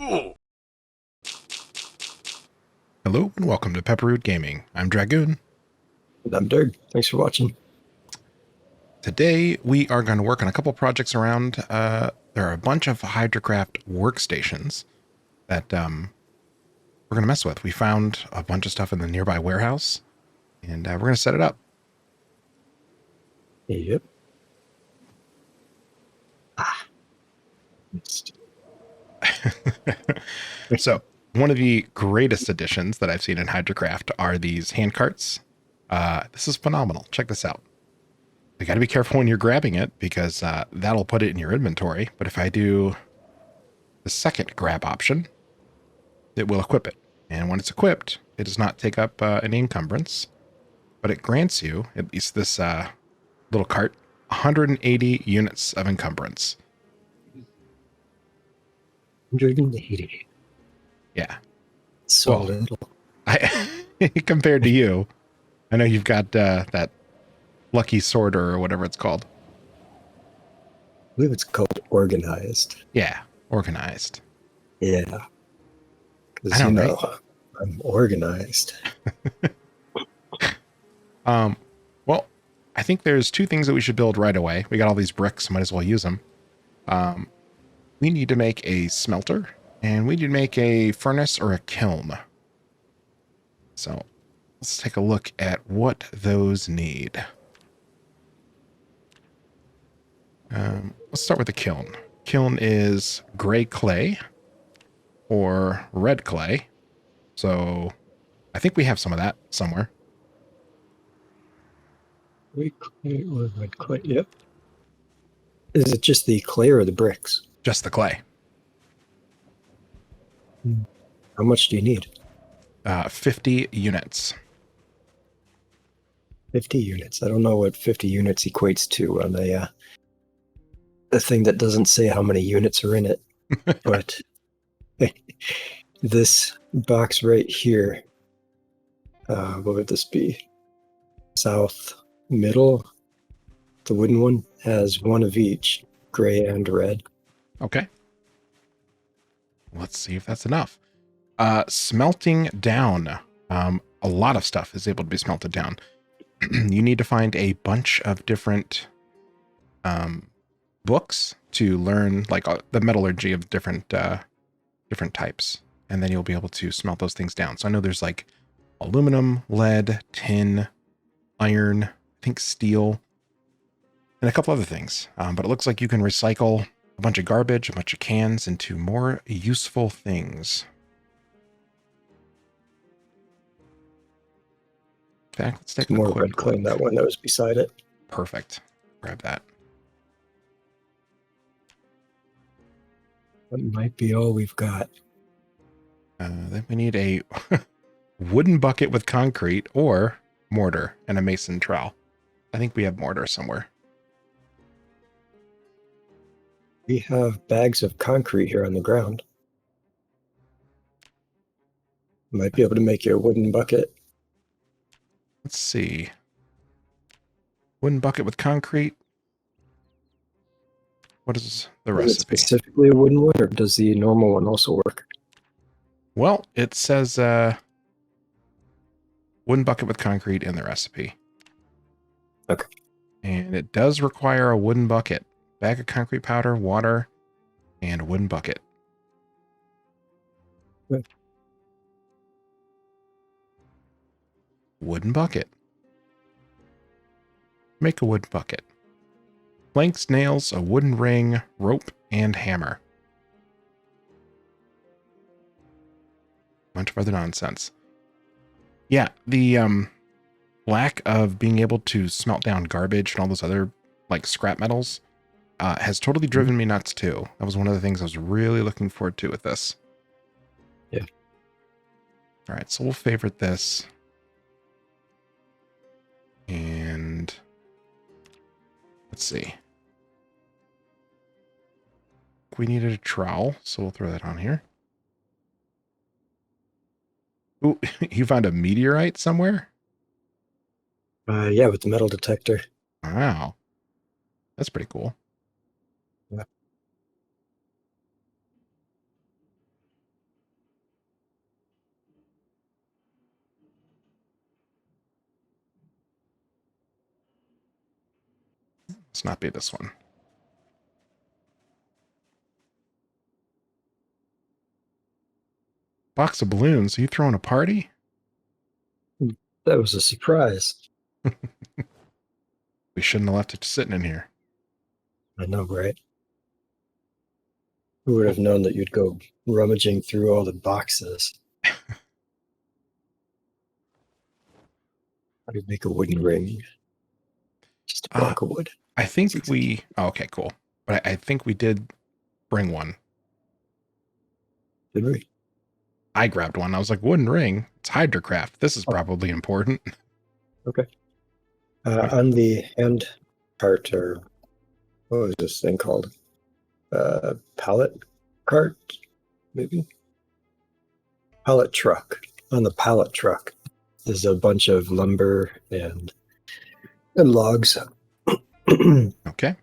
Hello and welcome to Pepperroot Gaming. I'm Dragoon. And I'm Dirg. Thanks for watching. Today we are going to work on a couple projects around. There are a bunch of Hydrocraft workstations that we're going to mess with. We found a bunch of stuff in the nearby warehouse, and we're going to set it up. Yep. So one of the greatest additions that I've seen in Hydrocraft are these hand carts. This is phenomenal. Check this out. You got to be careful when you're grabbing it because that'll put it in your inventory. But if I do the second grab option, it will equip it. And when it's equipped, it does not take up any encumbrance, but it grants you, at least this little cart, 180 units of encumbrance. 180. Yeah. So little. Compared to you, I know you've got that lucky sorter or whatever it's called. I believe it's called organized. Yeah, organized. Yeah. Because, Right? I'm organized. Well, I think there's two things that we should build right away. We got all these bricks, might as well use them. We need to make a smelter, and we need to make a furnace or a kiln. So let's take a look at what those need. Let's start with the kiln. Kiln is gray clay or red clay. So I think we have some of that somewhere. Gray clay or red clay? Yep. Is it just the clay or the bricks? Just the clay. How much do you need? 50 units. 50 units. I don't know what 50 units equates to on the thing that doesn't say how many units are in it. But this box right here, what would this be? South middle, the wooden one, has one of each, gray and red. Okay. Let's see if that's enough. Smelting down. A lot of stuff is able to be smelted down. You need to find a bunch of different books to learn like the metallurgy of different types, and then you'll be able to smelt those things down. So I know there's like aluminum, lead, tin, iron, I think steel, and a couple other things. But it looks like you can recycle a bunch of garbage, a bunch of cans into more useful things. In fact, let's take more red clay in that one that was beside it. Perfect. Grab that. That might be all we've got. Then we need a wooden bucket with concrete or mortar and a mason trowel. I think we have mortar somewhere. We have bags of concrete here on the ground. Might be able to make you a wooden bucket. Let's see. Wooden bucket with concrete. What is the recipe? Is it specifically a wooden one, or does the normal one also work? Well, it says wooden bucket with concrete in the recipe. Okay. And it does require a wooden bucket. Bag of concrete powder, water, and a wooden bucket. Okay. Wooden bucket. Make a wooden bucket. Planks, nails, a wooden ring, rope, and hammer. Bunch of other nonsense. Yeah, the lack of being able to smelt down garbage and all those other like scrap metals has totally driven me nuts too. That was one of the things I was really looking forward to with this. Yeah. All right, so we'll favorite this. And let's see. We needed a trowel, so we'll throw that on here. Ooh, you found a meteorite somewhere? Yeah, with the metal detector. Wow. That's pretty cool. Yeah. Let's not be this one. Box of balloons. Are you throwing a party? That was a surprise. We shouldn't have left it sitting in here. I know, right? Who would have known that you'd go rummaging through all the boxes? How do you make a wooden ring? Just a block of wood. I think we... Oh, okay, cool. But I think we did bring one. Did we? I grabbed one. I was like, wooden ring? It's Hydrocraft. This is probably important. Okay. On the hand cart, or what was this thing called? Pallet cart, maybe? Pallet truck. On the pallet truck is a bunch of lumber and logs. Okay. I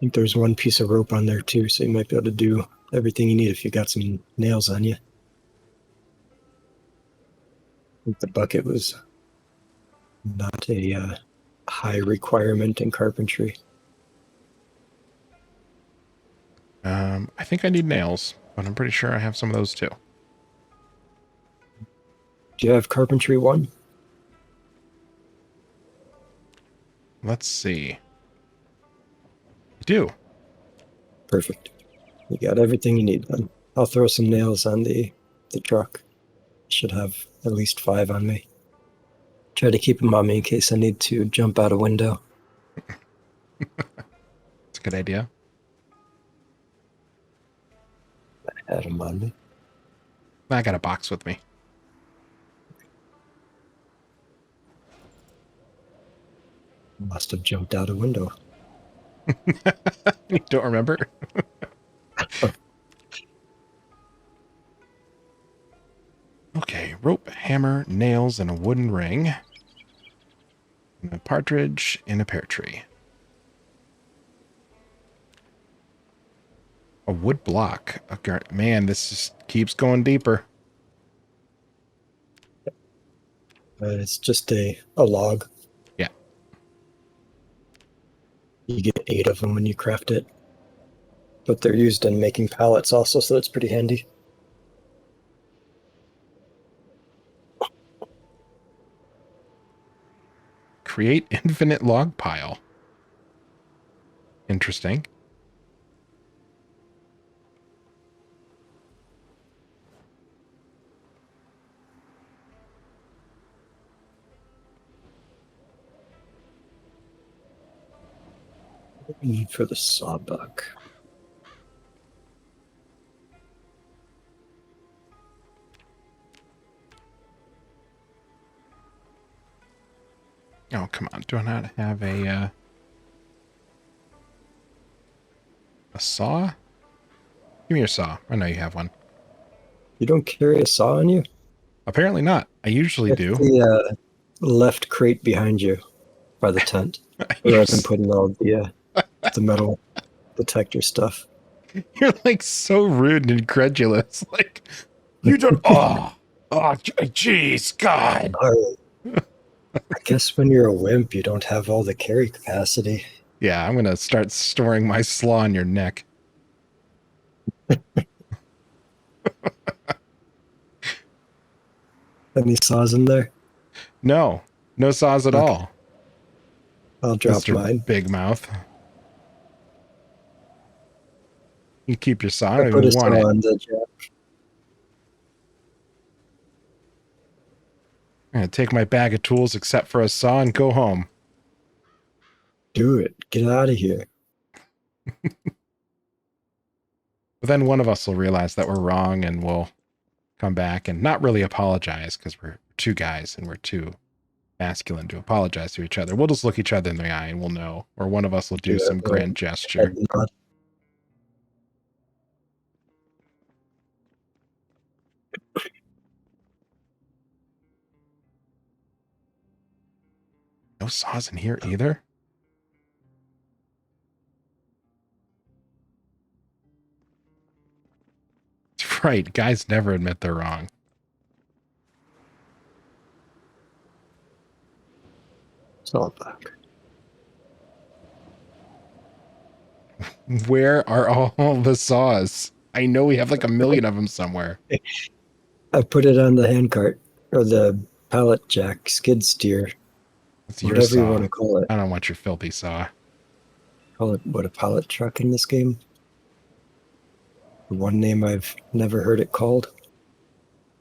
think there's one piece of rope on there too, so you might be able to do everything you need if you got some nails on you. I think the bucket was not a high requirement in carpentry. I think I need nails, but I'm pretty sure I have some of those too. Do you have carpentry 1? Let's see. I do. Perfect. You got everything you need then. I'll throw some nails on the truck. Should have at least 5 on me. Try to keep them on me in case I need to jump out a window. It's a good idea. I had them on me. I got a box with me. Must have jumped out a window. You don't remember? Okay, rope, hammer, nails, and a wooden ring. And a partridge in a pear tree. A wood block. Okay, man, this just keeps going deeper. It's just a log. Yeah. You get 8 of them when you craft it. But they're used in making pallets also, so that's pretty handy. Create infinite log pile. Interesting. What do we need for the sawbuck? Oh, come on. Do I not have a saw? Give me your saw. I know you have one. You don't carry a saw on you? Apparently not. I usually It's do. the left crate behind you by the tent. Where I've been putting all the metal detector stuff. You're like so rude and incredulous. Like, you don't. Oh, jeez, God. I guess when you're a wimp, you don't have all the carry capacity. Yeah, I'm going to start storing my slaw on your neck. Any saws in there? No, no saws at all. I'll drop Mr. mine. Big Mouth. You keep your saw. I I don't put a even saw want it. on the jack. I'm going to take my bag of tools except for a saw and go home. Do it. Get out of here. But then one of us will realize that we're wrong and we'll come back and not really apologize because we're 2 guys and we're too masculine to apologize to each other. We'll just look each other in the eye and we'll know. Or one of us will do some grand gesture. No saws in here either? Right, guys never admit they're wrong. Sawbuck. Where are all the saws? I know we have like a million of them somewhere. I put it on the handcart or the pallet jack, skid steer, It's your whatever you want saw. to call it. I don't want your filthy saw. Call it what, a pallet truck in this game? One name I've never heard it called.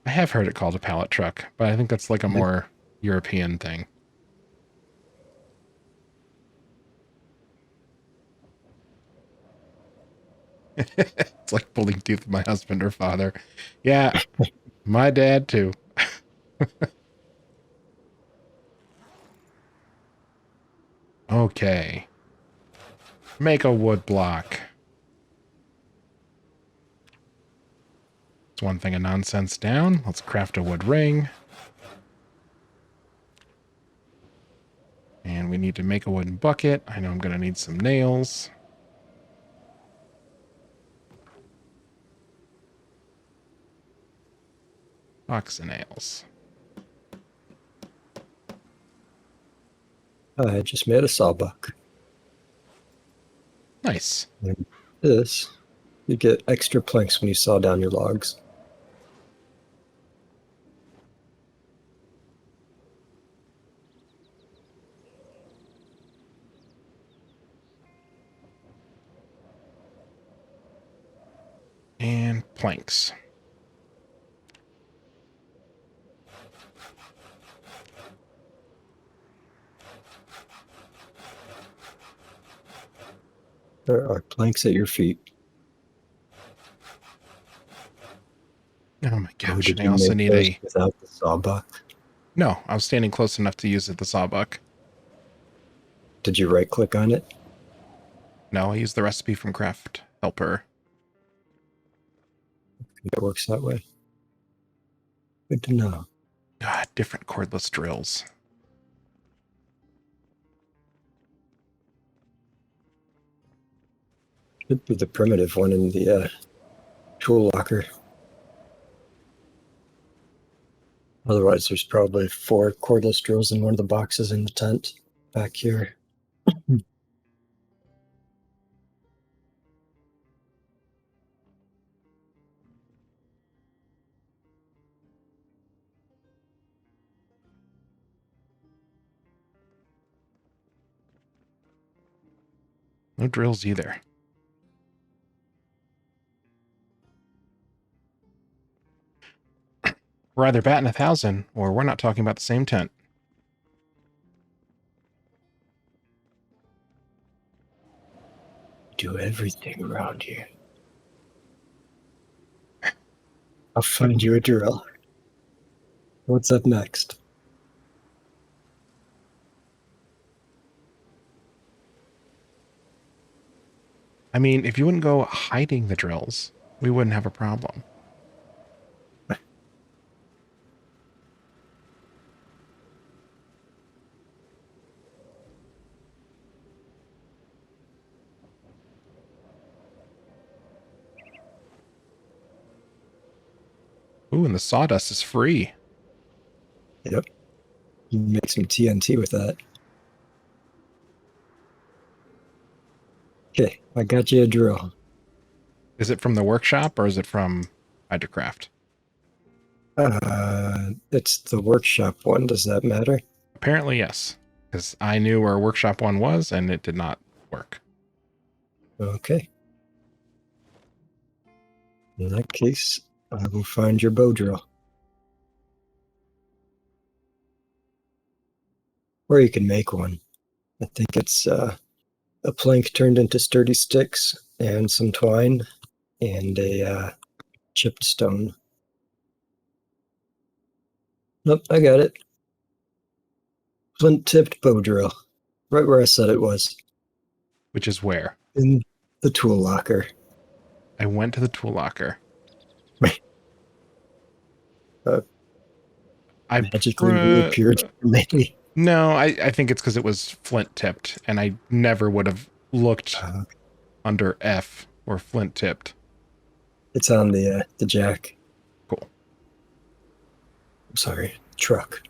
I have heard it called a pallet truck, but I think that's like a more European thing. It's like pulling teeth with my husband or father. Yeah, my dad too. Okay. Make a wood block. It's one thing of nonsense down. Let's craft a wood ring. And we need to make a wooden bucket. I know I'm going to need some nails. Box of nails. I just made a sawbuck. Nice. And this, you get extra planks when you saw down your logs. And planks. There are planks at your feet. Oh my Oh, gosh. did And I you also make need those a... without the sawbuck? No, I was standing close enough to use it, the sawbuck. Did you right click on it? No, I used the recipe from Craft Helper. It works that way. Good to know. Ah, different cordless drills. Should be the primitive one in the tool locker. Otherwise, there's probably 4 cordless drills in one of the boxes in the tent back here. No drills either. We're either batting 1,000 or we're not talking about the same tent. Do everything around here. I'll find you a drill. What's up next? I mean, if you wouldn't go hiding the drills, we wouldn't have a problem. Ooh, and the sawdust is free. Yep. You can make some TNT with that. Okay, I got you a drill. Is it from the workshop or is it from Hydrocraft? It's the workshop one. Does that matter? Apparently, yes. Because I knew where workshop one was and it did not work. Okay. In that case, I will find your bow drill. Or you can make one. I think it's a plank turned into sturdy sticks and some twine and a chipped stone. Nope, I got it. Flint-tipped bow drill. Right where I said it was. Which is where? In the tool locker. I went to the tool locker. I Magically reappeared maybe. No, I think it's because it was flint tipped, and I never would have looked under F or flint tipped. It's on the jack. Cool. I'm sorry, truck.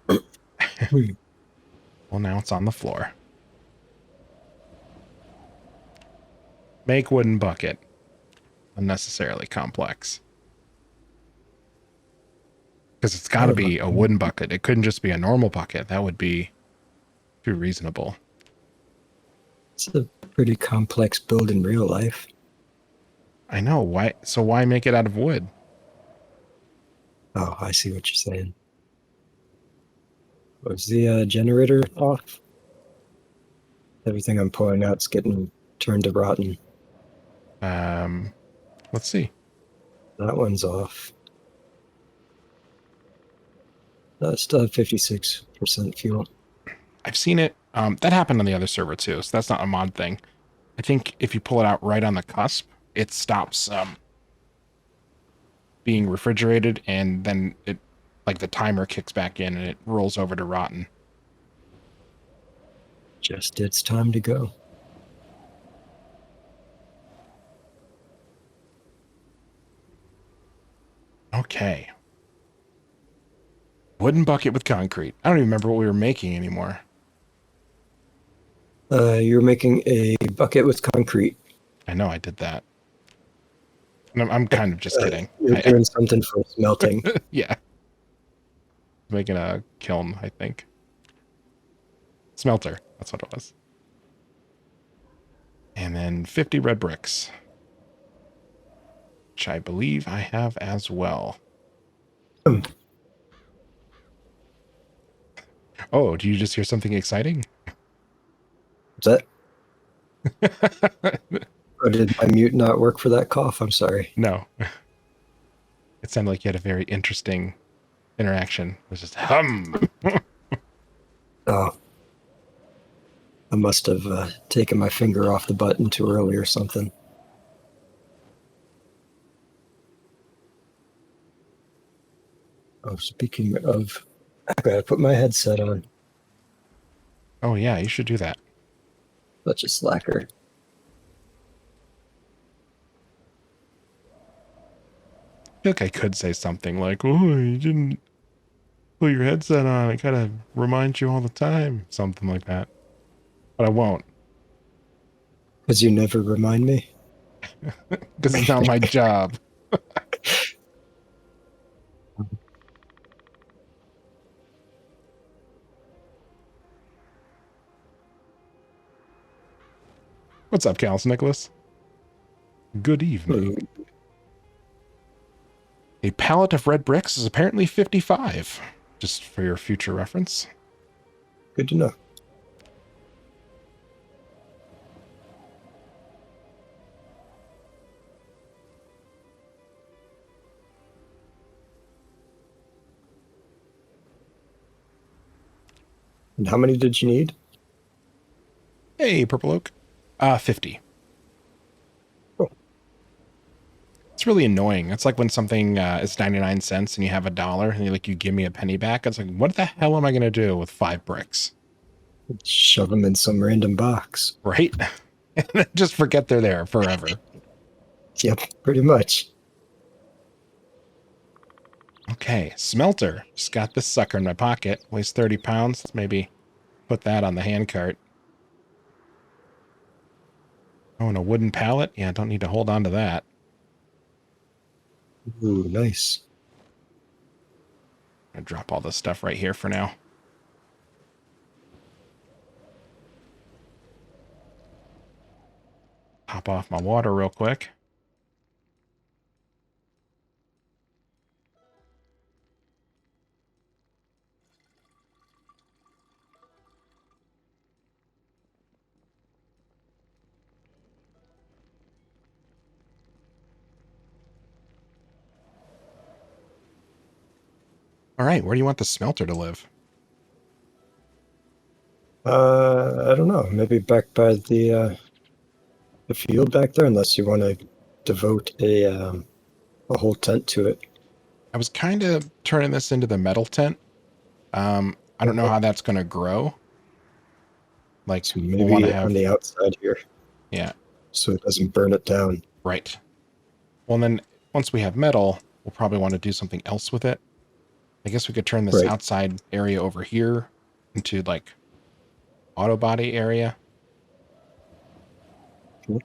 Well, now it's on the floor. Make wooden bucket. Unnecessarily complex. Because it's got to be a wooden bucket. It couldn't just be a normal bucket. That would be too reasonable. It's a pretty complex build in real life. I know. Why? So why make it out of wood? Oh, I see what you're saying. Was the generator off? Everything I'm pulling out's getting turned to rotten. Let's see. That one's off. Still have 56% fuel. I've seen it. That happened on the other server too, so that's not a mod thing. I think if you pull it out right on the cusp, it stops being refrigerated, and then it, like the timer kicks back in and it rolls over to rotten. Just it's time to go. Okay. Wooden bucket with concrete. I don't even remember what we were making anymore. You're making a bucket with concrete. I know I did that. And I'm kind of just kidding. You're doing something for smelting. Yeah. Making a kiln, I think. Smelter. That's what it was. And then 50 red bricks. Which I believe I have as well. Oh, do you just hear something exciting? What's that? Or did my mute not work for that cough? I'm sorry. No. It sounded like you had a very interesting interaction. It was just hum. Oh. I must have taken my finger off the button too early or something. Oh, speaking of, I gotta put my headset on. Oh, yeah, you should do that. Such a slacker. I feel like I could say something like, oh, you didn't put your headset on. It kind of reminds you all the time. Something like that. But I won't. Because you never remind me? Because it's not my job. What's up, Callus Nicholas? Good evening. A pallet of red bricks is apparently 55. Just for your future reference. Good to know. And how many did you need? Hey, Purple Oak. 50. Cool. It's really annoying. It's like when something is 99 cents and you have $1 and you give me a penny back. It's like, what the hell am I going to do with 5 bricks? Shove them in some random box. Right? And just forget they're there forever. Yep, pretty much. Okay, smelter. Just got this sucker in my pocket. Weighs 30 pounds. Let's maybe put that on the handcart. Oh, and a wooden pallet? Yeah, don't need to hold on to that. Ooh, nice. I'm going to drop all this stuff right here for now. Top off my water real quick. All right, where do you want the smelter to live? I don't know. Maybe back by the field back there, unless you want to devote a whole tent to it. I was kind of turning this into the metal tent. I don't know how that's going to grow. Like, So maybe we'll want to have on the outside here. Yeah. So it doesn't burn it down. Right. Well, then once we have metal, we'll probably want to do something else with it. I guess we could turn this outside area over here into auto body area. Cool.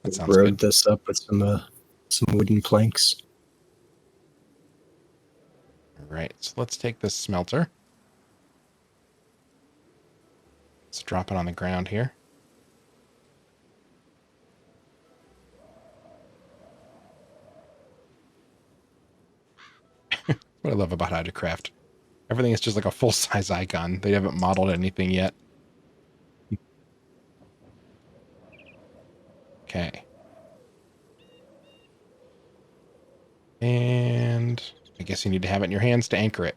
That sounds Rode good. this up with some wooden planks. All right, so let's take this smelter. Let's drop it on the ground here. What I love about Hydrocraft. Everything is just like a full-size icon. They haven't modeled anything yet. Okay. And I guess you need to have it in your hands to anchor it.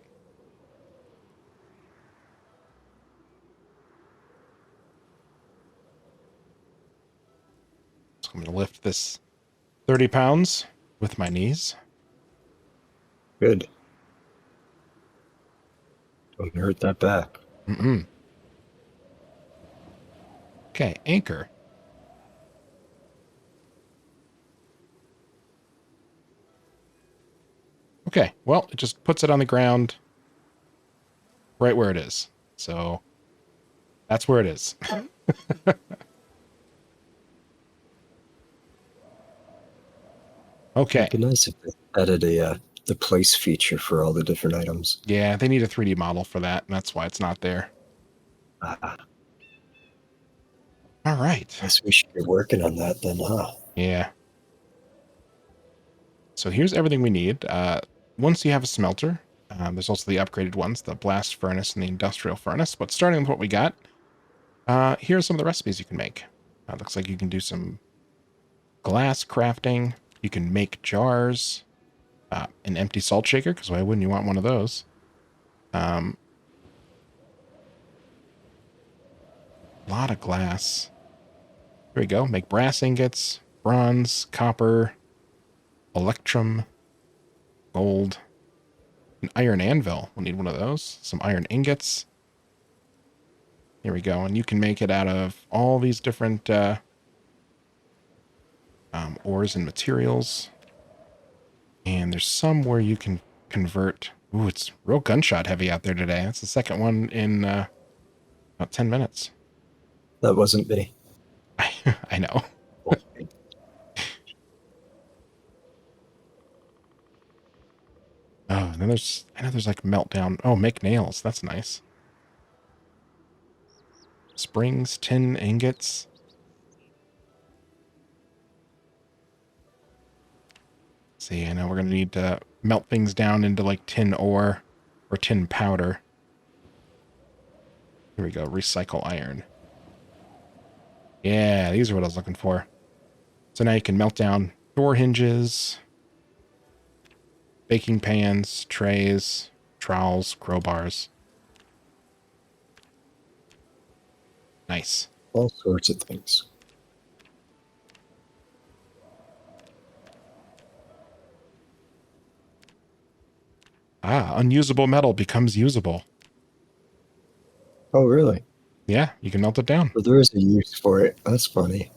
So I'm going to lift this 30 pounds with my knees. Good. Don't hurt that back. Mm-mm. Okay, anchor. Okay, well, it just puts it on the ground right where it is. So that's where it is. Okay. It'd be nice if they added the place feature for all the different items. Yeah, they need a 3D model for that, and that's why it's not there. Ah, All right. guess we should get working on that then, huh? Yeah. So here's everything we need. Once you have a smelter, there's also the upgraded ones, the blast furnace and the industrial furnace. But starting with what we got, here are some of the recipes you can make. Looks like you can do some glass crafting. You can make jars, an empty salt shaker, because why wouldn't you want one of those? A lot of glass. Here we go. Make brass ingots, bronze, copper, electrum, gold, an iron anvil. We'll need one of those. Some iron ingots. Here we go. And you can make it out of all these different ores and materials. And there's some where you can convert. Ooh, it's real gunshot heavy out there today. That's the second one in about 10 minutes. That wasn't me. I know. Oh, and then I know there's like meltdown. Oh, make nails. That's nice. Springs, tin ingots. See, I know we're going to need to melt things down into like tin ore or tin powder. Here we go. Recycle iron. Yeah, these are what I was looking for. So now you can melt down door hinges, baking pans, trays, trowels, crowbars. Nice. All sorts of things. Ah, unusable metal becomes usable. Oh, really? Yeah, you can melt it down. Well, there is a use for it. That's funny.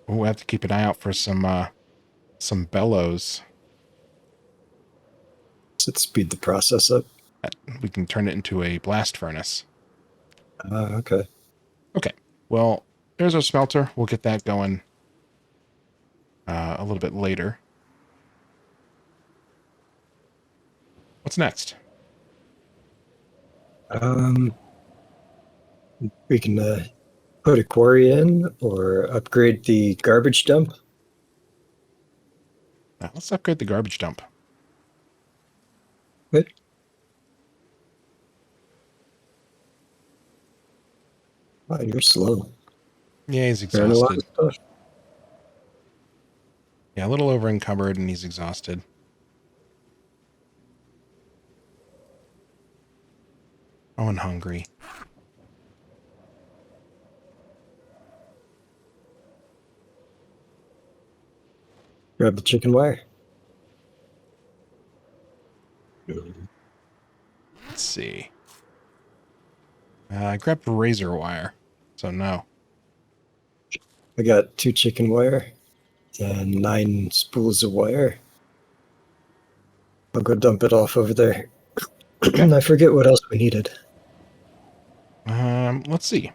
We'll have to keep an eye out for some bellows. Does it speed the process up? We can turn it into a blast furnace. Okay. Okay. Well, there's our smelter. We'll get that going a little bit later. What's next? We can put a quarry in or upgrade the garbage dump. Let's upgrade the garbage dump. Good. Wow, you're slow. Yeah, he's Learn a lot of exhausted. stuff. Yeah, a little over encumbered and he's exhausted. Oh, and hungry. Grab the chicken wire. Let's see. I grabbed razor wire, so no. I got 2 chicken wire and 9 spools of wire. I'll go dump it off over there. And I forget what else we needed. Let's see.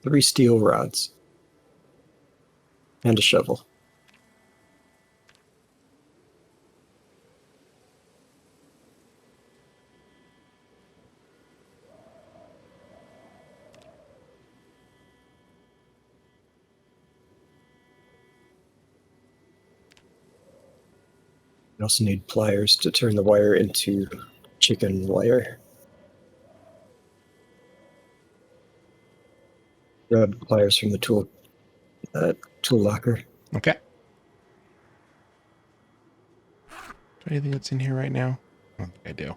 3 steel rods. And a shovel. You also need pliers to turn the wire into chicken wire. Grab pliers from the tool locker. Okay. Do anything that's in here right now? I don't think I do.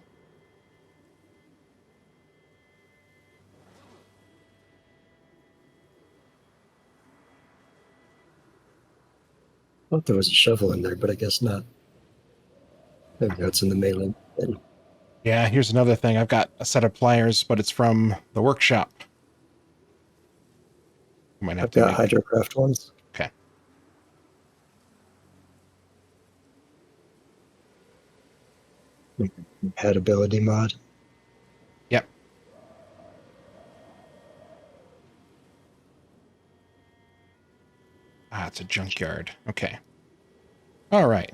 I thought there was a shovel in there, but I guess not. There we go, it's in the mailing. Yeah, here's another thing. I've got a set of pliers, but it's from the workshop. Might have I've to got make... Hydrocraft ones. Okay. Compatibility mod. Yep. Ah, it's a junkyard. Okay. All right.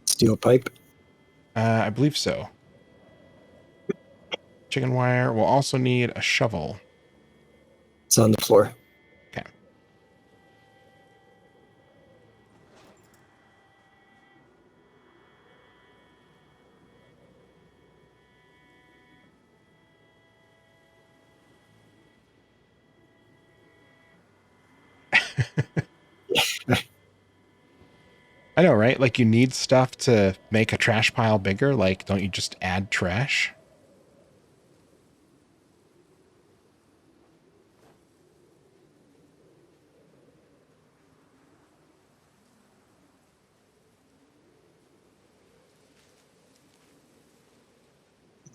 Steel pipe. I believe so. Chicken wire. We'll also need a shovel. It's on the floor. Okay. I know, right? Like you need stuff to make a trash pile bigger. Like, don't you just add trash?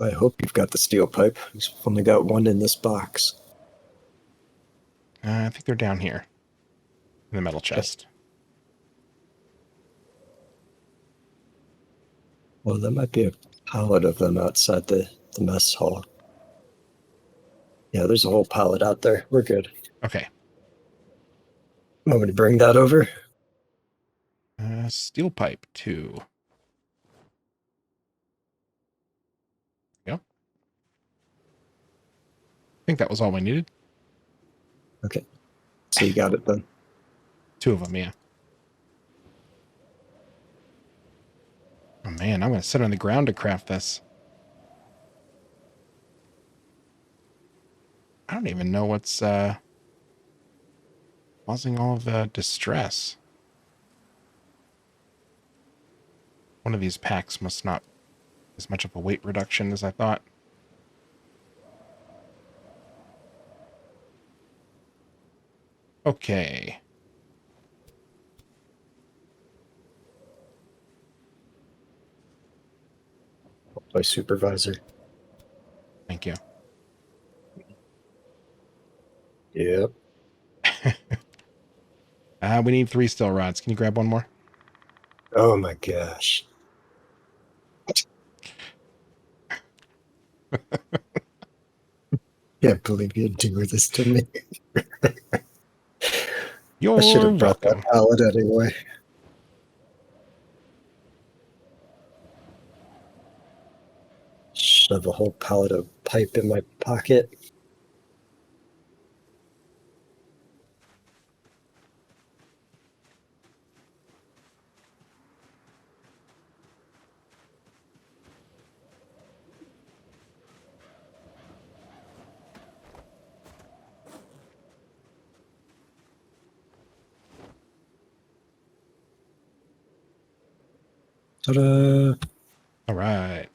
I hope you've got the steel pipe. We've only got one in this box. I think they're down here in the metal chest. Well, there might be a pallet of them outside the mess hall. Yeah, there's a whole pallet out there. We're good. Okay. Want me to bring that over? Steel pipe 2. Yep. I think that was all we needed. Okay. So you got it then. 2 of them, yeah. Oh man, I'm going to sit on the ground to craft this. I don't even know what's causing all of the distress. One of these packs must not be as much of a weight reduction as I thought. Okay. My supervisor. Thank you. Yep. We need 3 steel rods. Can you grab one more? Oh my gosh. Can't believe you'd do this to me. I should You're have brought welcome. that pallet anyway. Shove a whole pallet of pipe in my pocket. Ta-da! All right.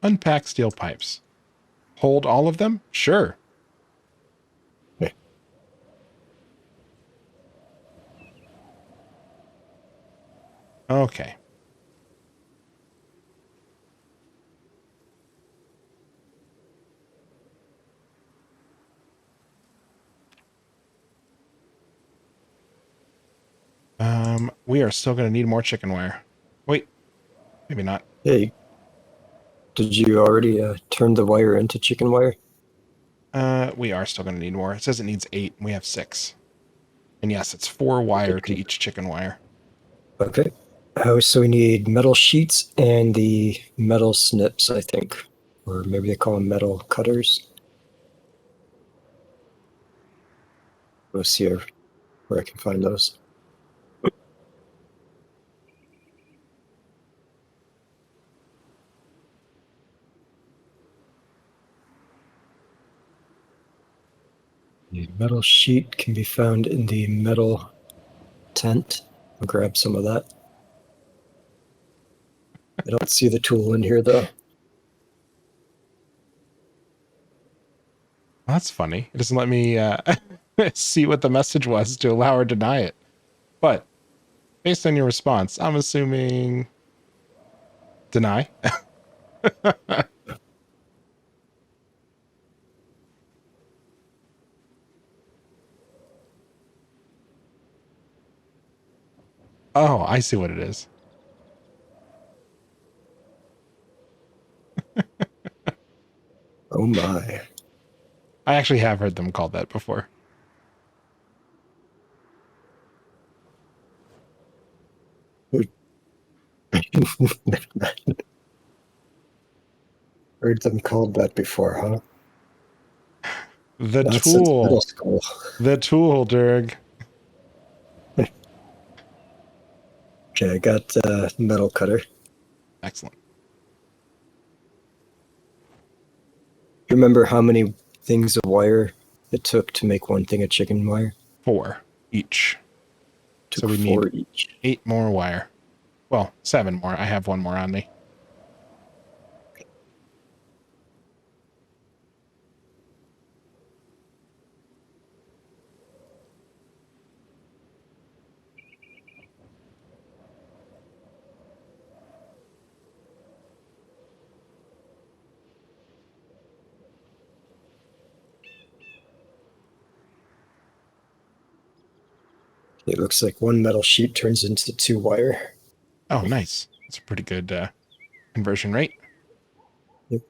Unpack steel pipes. Hold all of them? Sure. Okay. we are still going to need more chicken wire. Wait, maybe not. Hey, did you already turn the wire into chicken wire? We are still going to need more. It says it needs 8. We have 6. And yes, it's 4 wire to each chicken wire. Okay. So we need metal sheets and the metal snips, I think. Or maybe they call them metal cutters. Let's see where I can find those. The metal sheet can be found in the metal tent. I'll grab some of that. I don't see the tool in here, though. That's funny. It doesn't let me see what the message was to allow or deny it. But based on your response, I'm assuming deny. Oh, I see what it is. Oh my. I actually have heard them called that before. Heard them called that before, huh? The Not since middle tool. school. The tool, Dirg. Okay, I got metal cutter. Excellent. You remember how many things of wire it took to make one thing of chicken wire? 4 each. Took So we 4 need each. 8 more wire. Well, 7 more. I have 1 more on me. It looks like one metal sheet turns into 2 wire. Oh, nice. That's a pretty good conversion rate. Yep.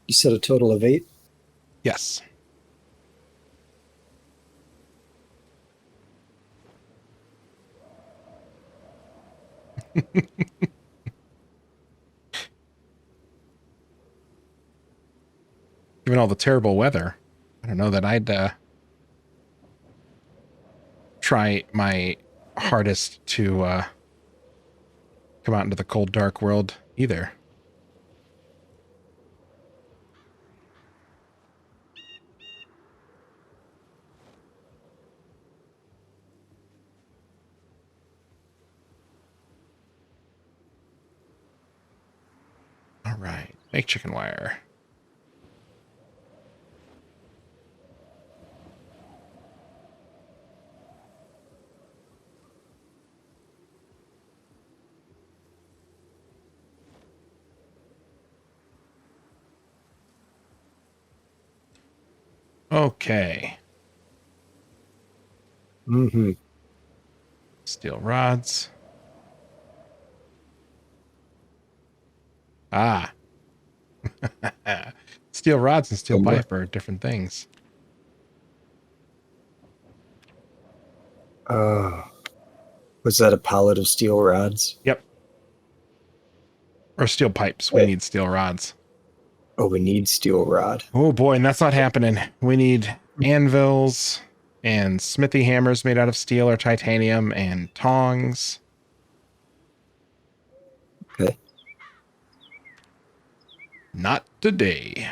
You said a total of 8? Yes. Given all the terrible weather, I don't know that I'd try my hardest to come out into the cold, dark world either. All right. Make chicken wire. Okay. Mm-hmm. Steel rods. Ah. Steel rods and steel pipe are different things. Was that a pallet of steel rods? Yep. Or steel pipes. We need steel rods. Oh, we need steel rod. Oh boy, and that's not happening. We need anvils and smithy hammers made out of steel or titanium and tongs. Okay. Not today.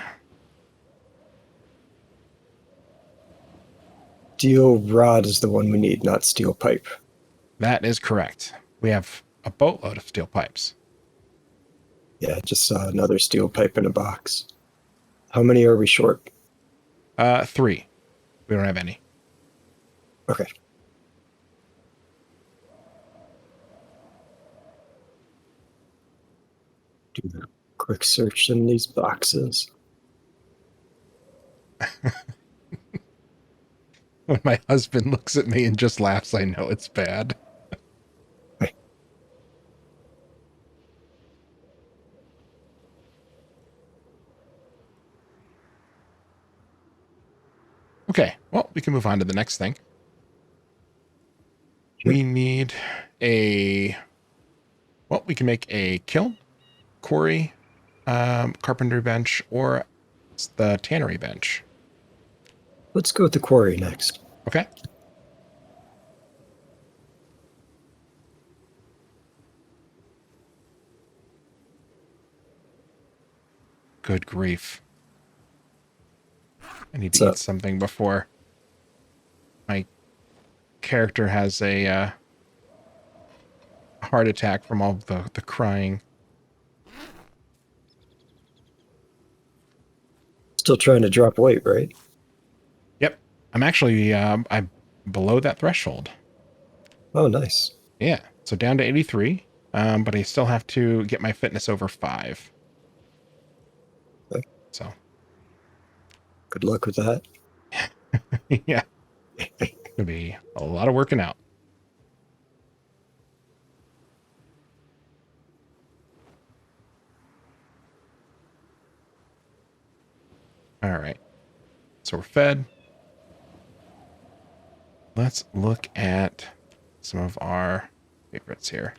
Steel rod is the one we need, not steel pipe. That is correct. We have a boatload of steel pipes. Yeah, just saw another steel pipe in a box. How many are we short? 3. We don't have any. Okay. Do a quick search in these boxes. When my husband looks at me and just laughs, I know it's bad. Okay, well, we can move on to the next thing. Sure. We need a... Well, we can make a kiln, quarry, carpentry bench, or the tannery bench. Let's go with the quarry next. Okay. Good grief. I need to eat something before my character has a heart attack from all the crying. Still trying to drop weight, right? Yep. I'm actually I'm below that threshold. Oh, nice. Yeah. So down to 83. But I still have to get my fitness over 5. Okay. So Good luck with that. yeah. Gonna be a lot of working out. All right. So we're fed. Let's look at some of our favorites here.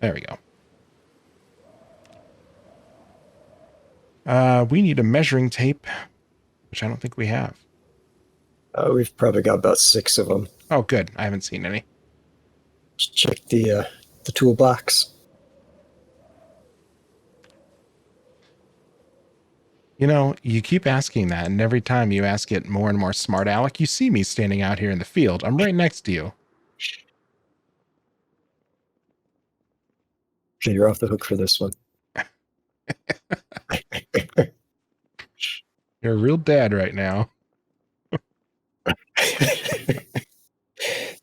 There we go. We need a measuring tape, which I don't think we have. We've probably got about 6 of them. Oh, good. I haven't seen any. Just check the toolbox. You know, you keep asking that, and every time you ask it more and more smart, Alec, you see me standing out here in the field. I'm right next to you. Okay, you're off the hook for this one. You're a real dad right now.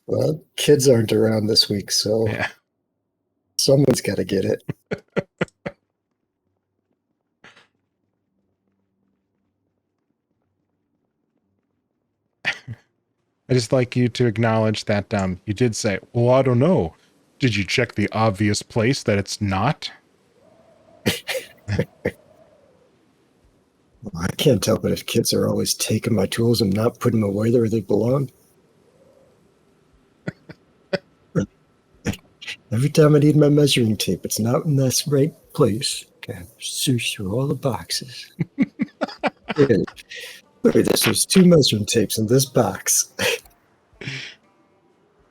Well, kids aren't around this week, so Yeah. someone's got to get it. I just like you to acknowledge that you did say, well, I don't know. Did you check the obvious place that it's not? Well, I can't help it if kids are always taking my tools and not putting them away where they belong. Every time I need my measuring tape, it's not in this right place. Okay, search through all the boxes. Here, look at this. There's 2 measuring tapes in this box.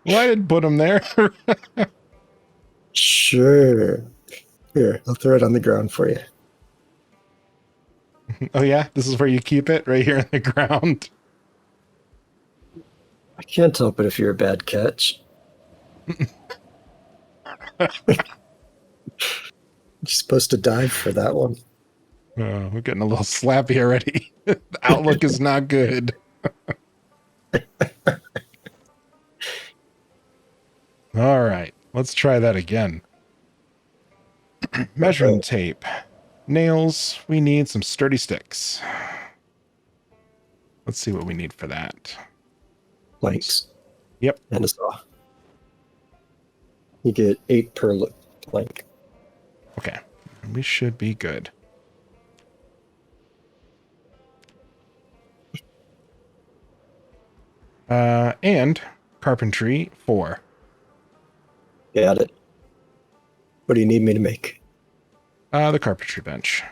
Well, I didn't put them there. Sure. Here, I'll throw it on the ground for you. Oh, yeah? This is where you keep it? Right here in the ground? I can't help it if you're a bad catch. You're supposed to dive for that one. Oh, we're getting a little slappy already. The outlook is not good. All right, let's try that again. Measuring tape. Nails. We need some sturdy sticks. Let's see what we need for that. Planks. Yep. And a saw. You get 8 per plank. Okay. We should be good. And carpentry 4. Got it. What do you need me to make? The carpentry bench.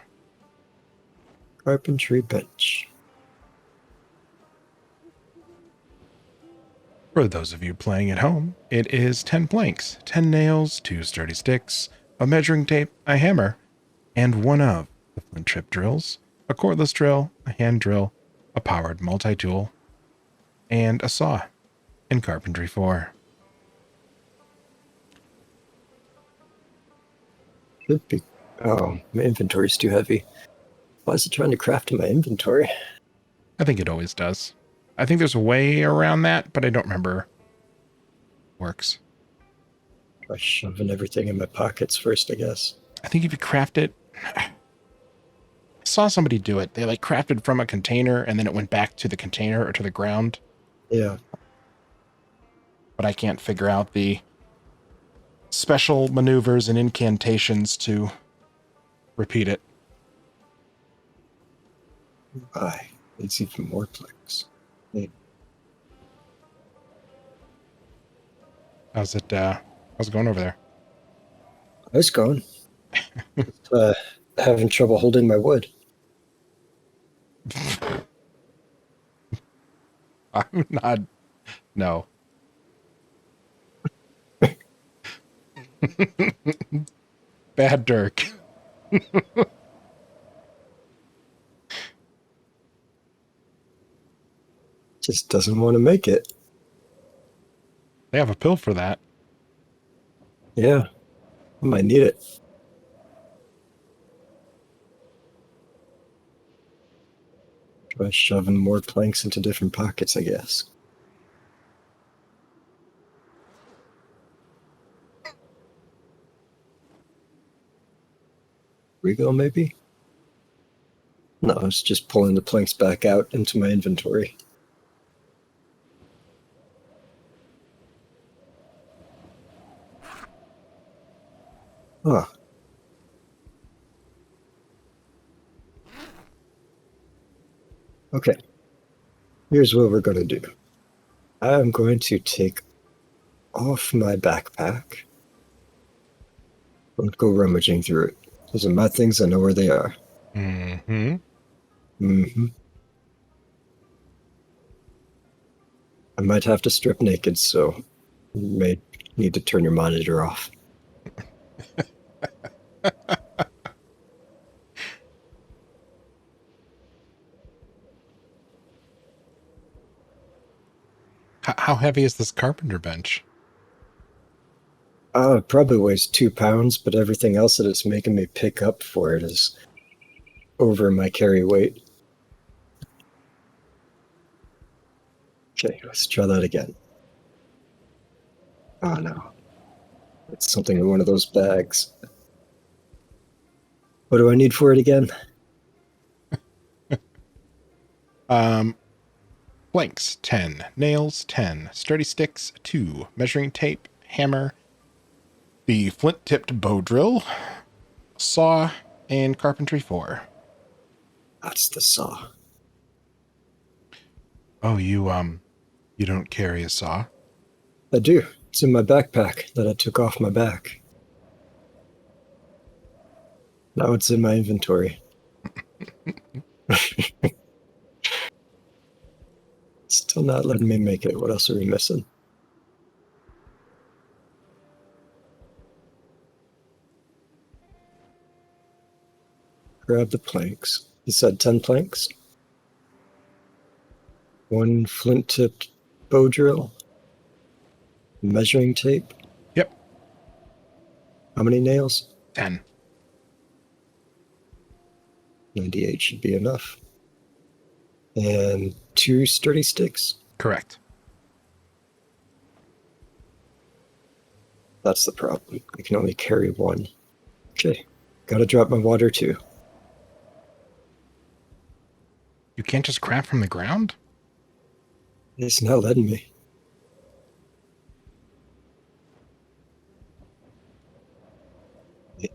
Carpentry bench. For those of you playing at home, it is 10 planks, 10 nails, 2 sturdy sticks, a measuring tape, a hammer, and one of the flint trip drills, a cordless drill, a hand drill, a powered multi-tool, and a saw in carpentry 4. Should be. Oh, my inventory's too heavy. Why is it trying to craft in my inventory? I think it always does. I think there's a way around that, but I don't remember. Works. Try shoving everything in my pockets first, I guess. I think if you craft it, I saw somebody do it. They like crafted from a container and then it went back to the container or to the ground. Yeah. But I can't figure out the special maneuvers and incantations to repeat it. Why? It's even more planks. Hey. How's it going over there? It's going. Having trouble holding my wood. I'm not. No. Bad Dirk. Just doesn't want to make it. They have a pill for that. Yeah. I might need it. Try shoving more planks into different pockets, I guess. Regal, maybe? No, it's just pulling the planks back out into my inventory. Huh. Okay. Here's what we're going to do. I'm going to take off my backpack. Don't go rummaging through it. Those are my things. I know where they are. Mm-hmm. Mm-hmm. I might have to strip naked, so you may need to turn your monitor off. How heavy is this carpenter bench? It probably weighs 2 pounds, but everything else that it's making me pick up for it is over my carry weight. Okay, let's try that again. Oh no. It's something in one of those bags. What do I need for it again? Planks 10, nails 10, sturdy sticks 2, measuring tape, hammer, the flint-tipped bow drill, saw, and carpentry 4. That's the saw. Oh, you don't carry a saw? I do. It's in my backpack that I took off my back. Now it's in my inventory. Still not letting me make it. What else are we missing? Grab the planks. You said 10 planks? 1 flint-tipped bow drill? Measuring tape? Yep. How many nails? 10. 98 should be enough. And 2 sturdy sticks? Correct. That's the problem. I can only carry 1. Okay. Gotta drop my water too. You can't just craft from the ground? It's not letting me.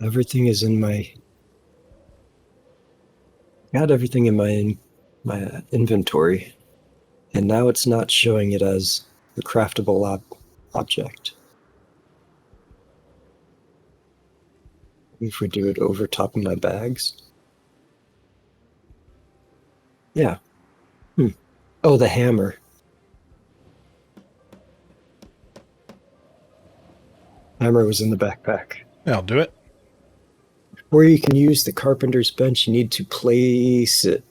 Everything is in my... Got everything in my inventory, and now it's not showing it as the craftable object. If we do it over top of my bags. Yeah. Oh, the hammer. Hammer was in the backpack. I'll do it. Where you can use the carpenter's bench, you need to place it.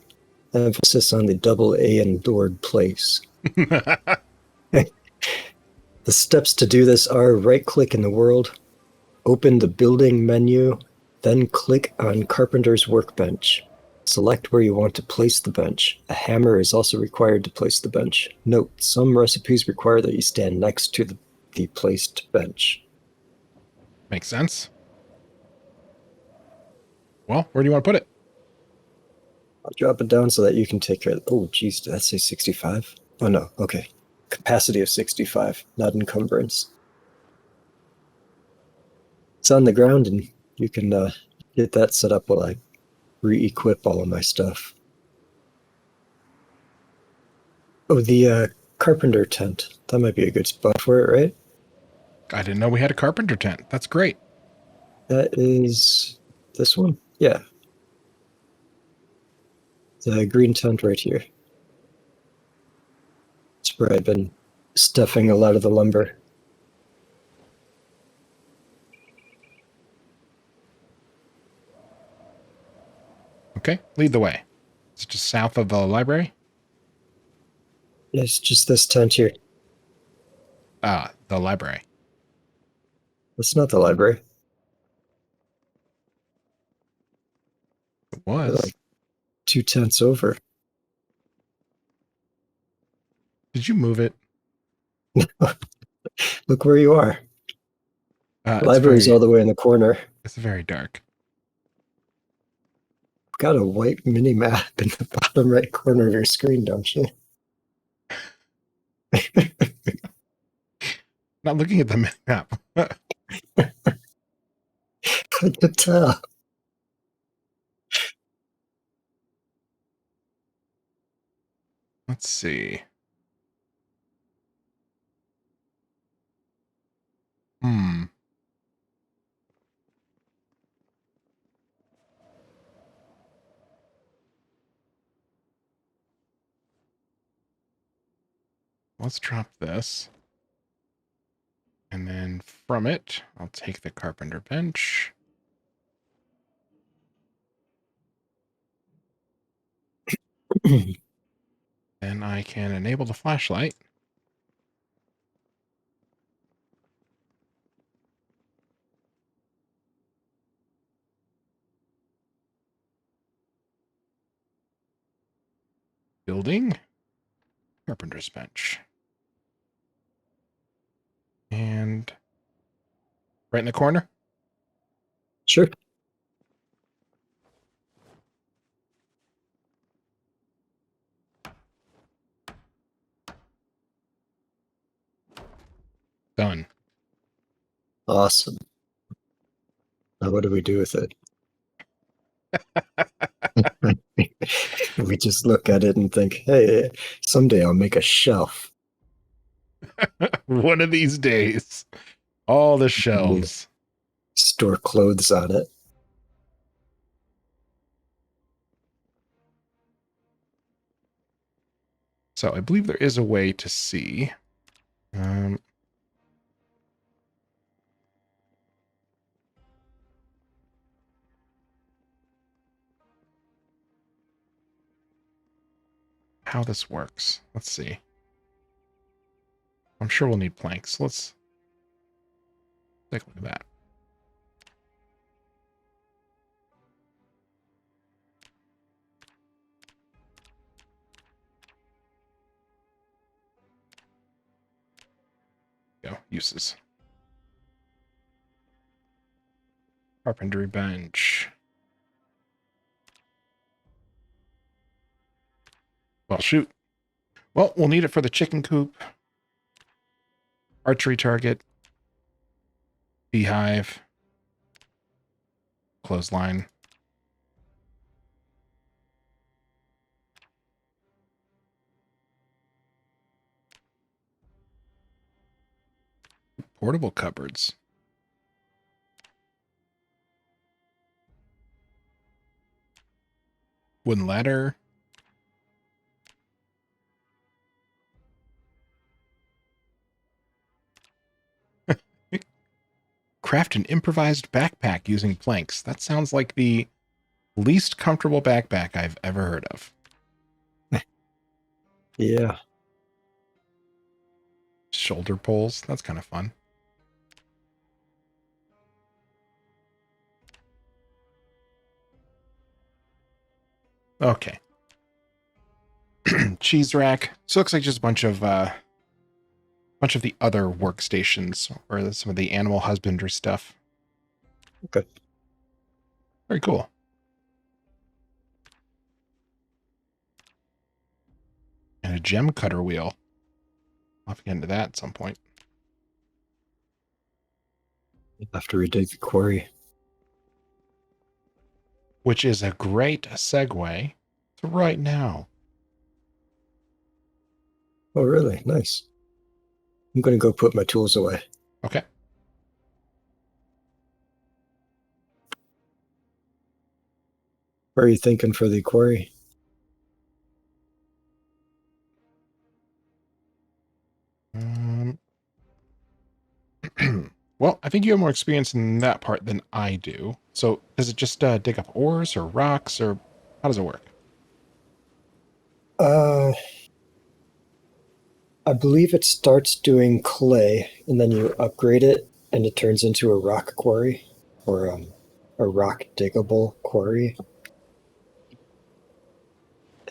Emphasis on the double A and word place. The steps to do this are right-click in the world, open the building menu, Then click on Carpenter's Workbench. Select where you want to place the bench. A hammer is also required to place the bench. Note, some recipes require that you stand next to the placed bench. Makes sense. Well, where do you want to put it? I'll drop it down so that you can take care of it. Oh, geez, did that say 65? Oh, no, okay. Capacity of 65, not encumbrance. It's on the ground, and you can get that set up while I re-equip all of my stuff. Oh, the carpenter tent. That might be a good spot for it, right? I didn't know we had a carpenter tent. That's great. That is this one? Yeah. The green tent right here. It's where I've been stuffing a lot of the lumber. Okay, lead the way. It's just south of the library. It's just this tent here. The library. It's not the library. It was. Like 2 tents over. Did you move it? Look where you are. The It's library's very, all the way in the corner. it's very dark. Got a white mini map in the bottom right corner of your screen, don't you? Not looking at the map. I could tell. Let's see. Let's drop this. And then from it, I'll take the carpenter bench. Then I can enable the flashlight. Building. Carpenter's bench. And right in the corner. Sure. Done. Awesome. Now what do we do with it? We just look at it and think, hey, someday I'll make a shelf. One of these days. All the shelves. Store clothes on it. So I believe there is a way to see. How this works. Let's see. I'm sure we'll need planks. Let's take a look at that. Go. Uses. Carpentry bench. Well, shoot. Well, we'll need it for the chicken coop. Archery target. Beehive. Clothesline. Portable cupboards. Wooden ladder. Craft an improvised backpack using planks. That sounds like the least comfortable backpack I've ever heard of. Yeah. Shoulder poles. That's kind of fun. Okay. Cheese rack. So it looks like just a bunch of the other workstations or some of the animal husbandry stuff. Okay. Very cool. And a gem cutter wheel. I'll have to get into that at some point. After we dig the quarry. Which is a great segue to right now. Oh, really? Nice. I'm going to go put my tools away. Okay. What are you thinking for the quarry? Well, I think you have more experience in that part than I do. So does it just dig up ores or rocks, or how does it work? Uh, I believe it starts doing clay, and then you upgrade it, and it turns into a rock quarry, or a rock diggable quarry.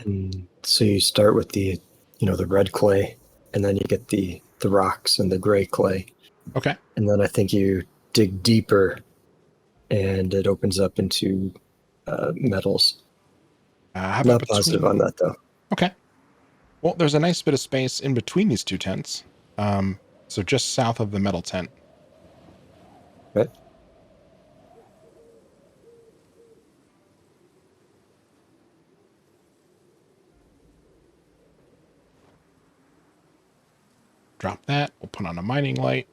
And so you start with the red clay, and then you get the rocks and the gray clay. Okay. And then I think you dig deeper, and it opens up into metals. How about Not positive on that though. Okay. Well, there's a nice bit of space in between these two tents. So just south of the metal tent. Right. Drop that. We'll put on a mining light.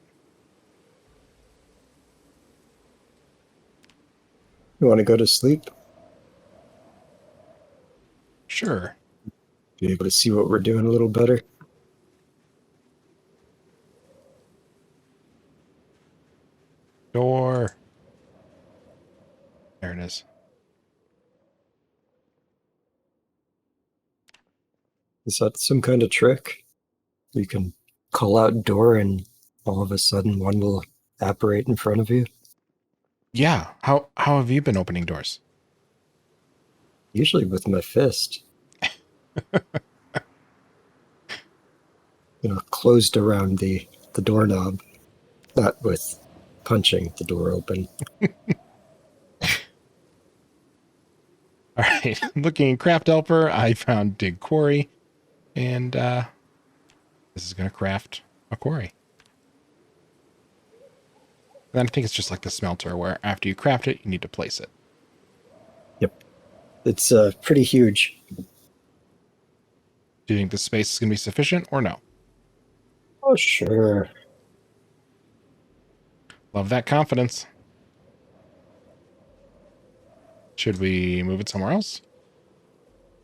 You want to go to sleep? Sure. Be able to see what we're doing a little better. Door. There it is. Is that some kind of trick? You can call out door and all of a sudden one will apparate in front of you. Yeah. How have you been opening doors? Usually with my fist. Closed around the doorknob, not with punching the door open. All right. Looking in craft helper, I found dig quarry, and this is going to craft a quarry. And then I think it's just like the smelter, where after you craft it, you need to place it. Yep. It's pretty huge. Do you think the space is going to be sufficient or no? Oh, sure. Love that confidence. Should we move it somewhere else?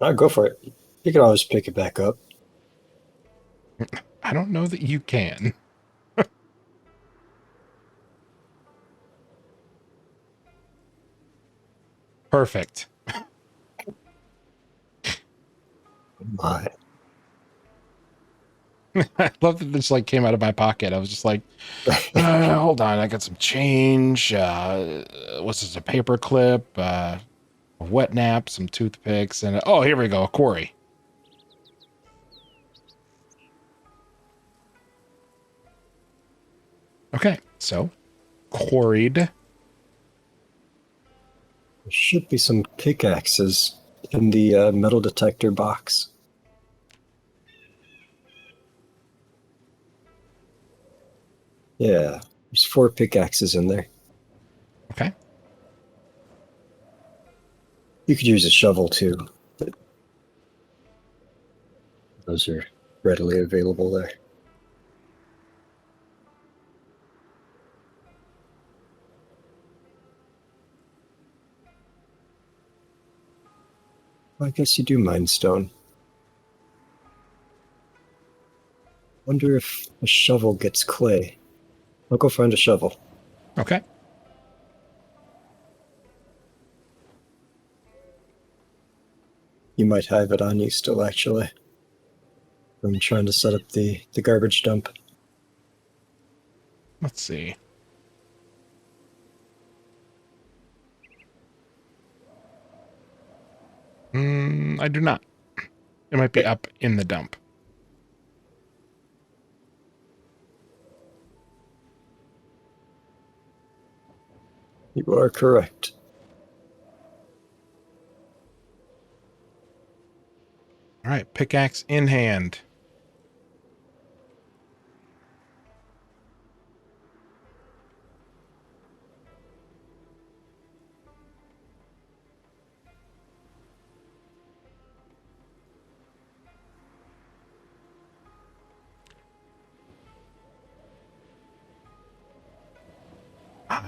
I'll go for it. You can always pick it back up. I don't know that you can. Perfect. My. I love that this like came out of my pocket. I was just like, hold on, I got some change. What's this? A paper clip, a wet nap, some toothpicks, and oh, here we go, a quarry. Okay, so quarried. There should be some pickaxes in the metal detector box. Yeah, there's 4 pickaxes in there. Okay. You could use a shovel too, but those are readily available there. I guess you do mine stone. Wonder if a shovel gets clay. I'll go find a shovel. Okay. You might have it on you still, actually. I'm trying to set up the garbage dump. Let's see. I do not. It might be up in the dump. You are correct. All right, pickaxe in hand.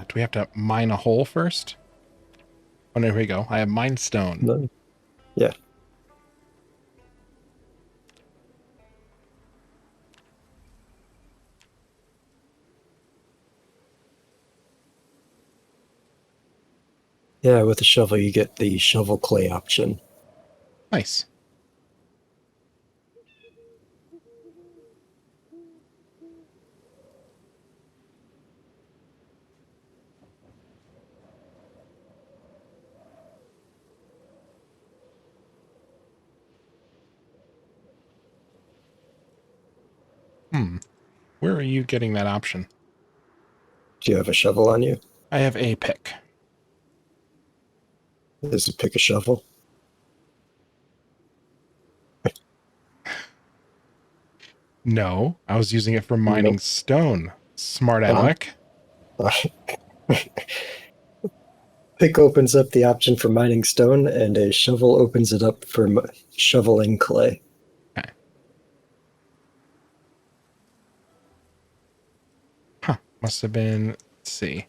Do we have to mine a hole first? Oh, there we go. I have mine stone. No. Yeah. Yeah, with the shovel, you get the shovel clay option. Nice. Where are you getting that option? Do you have a shovel on you? I have a pick. Is it pick a shovel? No, I was using it for mining Nope. stone. Smart aleck. Pick opens up the option for mining stone, and a shovel opens it up for shoveling clay. Okay. Huh. Must have been, let's see.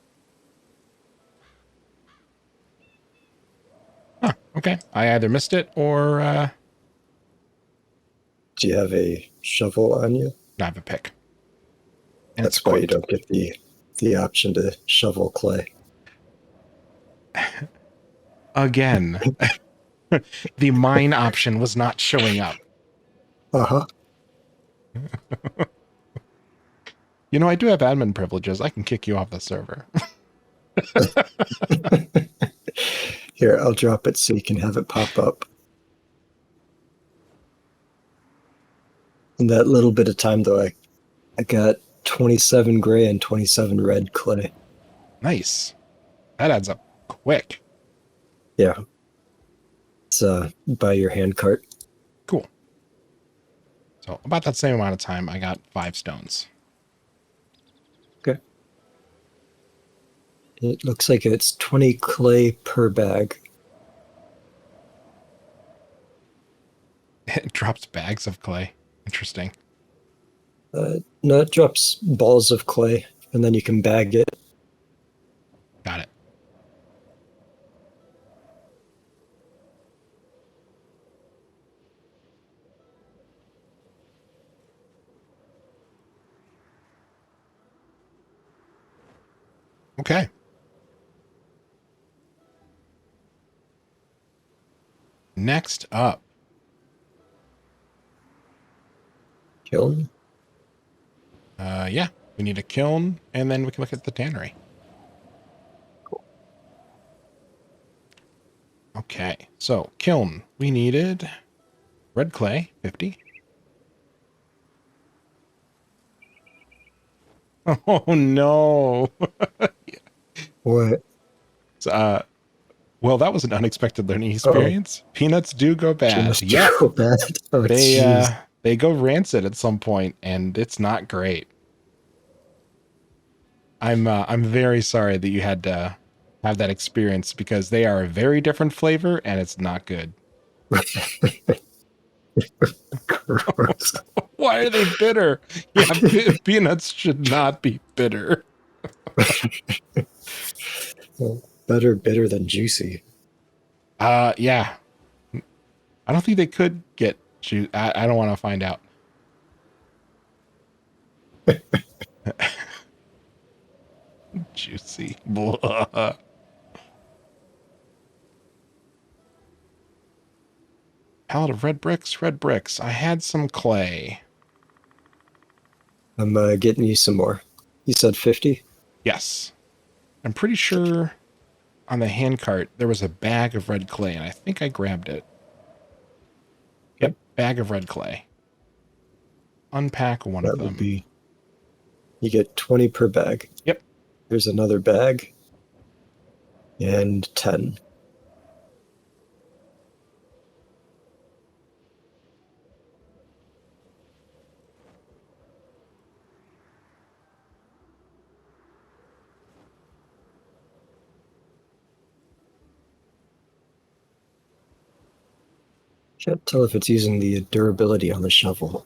Huh. Okay. I either missed it or Do you have a shovel on you? I have a pick. And That's why you don't get the option to shovel clay. Again, the mine option was not showing up. Uh-huh. You know, I do have admin privileges. I can kick you off the server. Here, I'll drop it so you can have it pop up. In that little bit of time, though, I got 27 gray and 27 red clay. Nice. That adds up quick. Yeah. It's by your hand cart. Cool. So about that same amount of time, I got 5 stones. Okay. It looks like it's 20 clay per bag. It drops bags of clay. Interesting. No, it drops balls of clay, and then you can bag it. Got it. Okay. Next up. Kiln? Yeah, we need a kiln, and then we can look at the tannery. Cool. Okay, so kiln. We needed red clay, 50. Oh, no. What? So, well, that was an unexpected learning experience. Peanuts do go bad. Yeah, Go bad. Oh, they go rancid at some point, and it's not great. I'm very sorry that you had to have that experience because they are a very different flavor, and it's not good. Gross. Why are they bitter? Yeah, peanuts should not be bitter. Well, better bitter than juicy. Yeah. I don't think they could get juice. I don't want to find out. Juicy. Blah. Pallet of red bricks, red bricks. I had some clay. I'm getting you some more. You said 50? Yes. I'm pretty sure on the handcart there was a bag of red clay, and I think I grabbed it. Bag of red clay. Unpack one of That them. would be. You get 20 per bag. Yep. Here's another bag. And 10. Can't tell if it's using the durability on the shovel.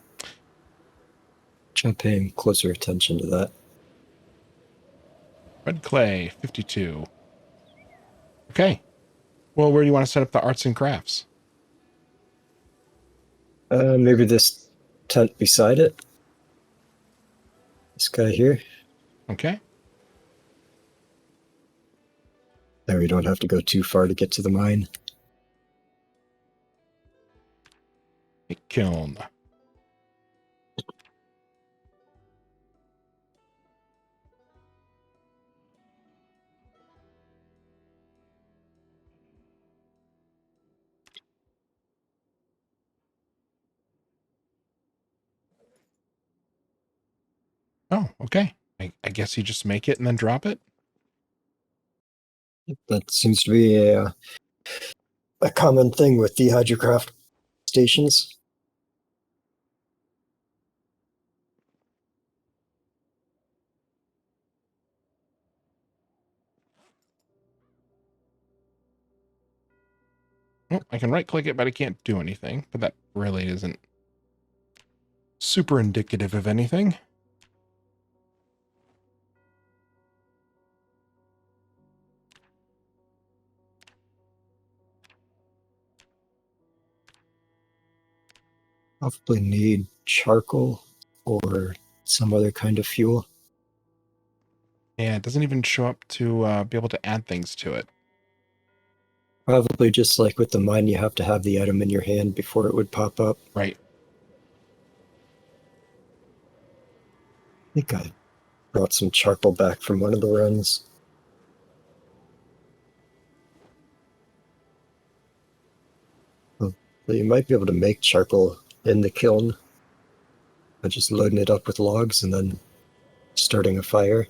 Try paying closer attention to that. Red clay, 52. Okay. Well, where do you want to set up the arts and crafts? Maybe this tent beside it. This guy here. Okay. There, we don't have to go too far to get to the mine. A kiln. Oh, okay. I guess you just make it and then drop it. That seems to be a common thing with the Hydrocraft stations. Oh, I can right click it, but I can't do anything. But that really isn't super indicative of anything. Probably need charcoal or some other kind of fuel. Yeah, it doesn't even show up to be able to add things to it. Probably just like with the mine, you have to have the item in your hand before it would pop up. Right. I think I brought some charcoal back from one of the runs. So you might be able to make charcoal in the kiln by just loading it up with logs and then starting a fire.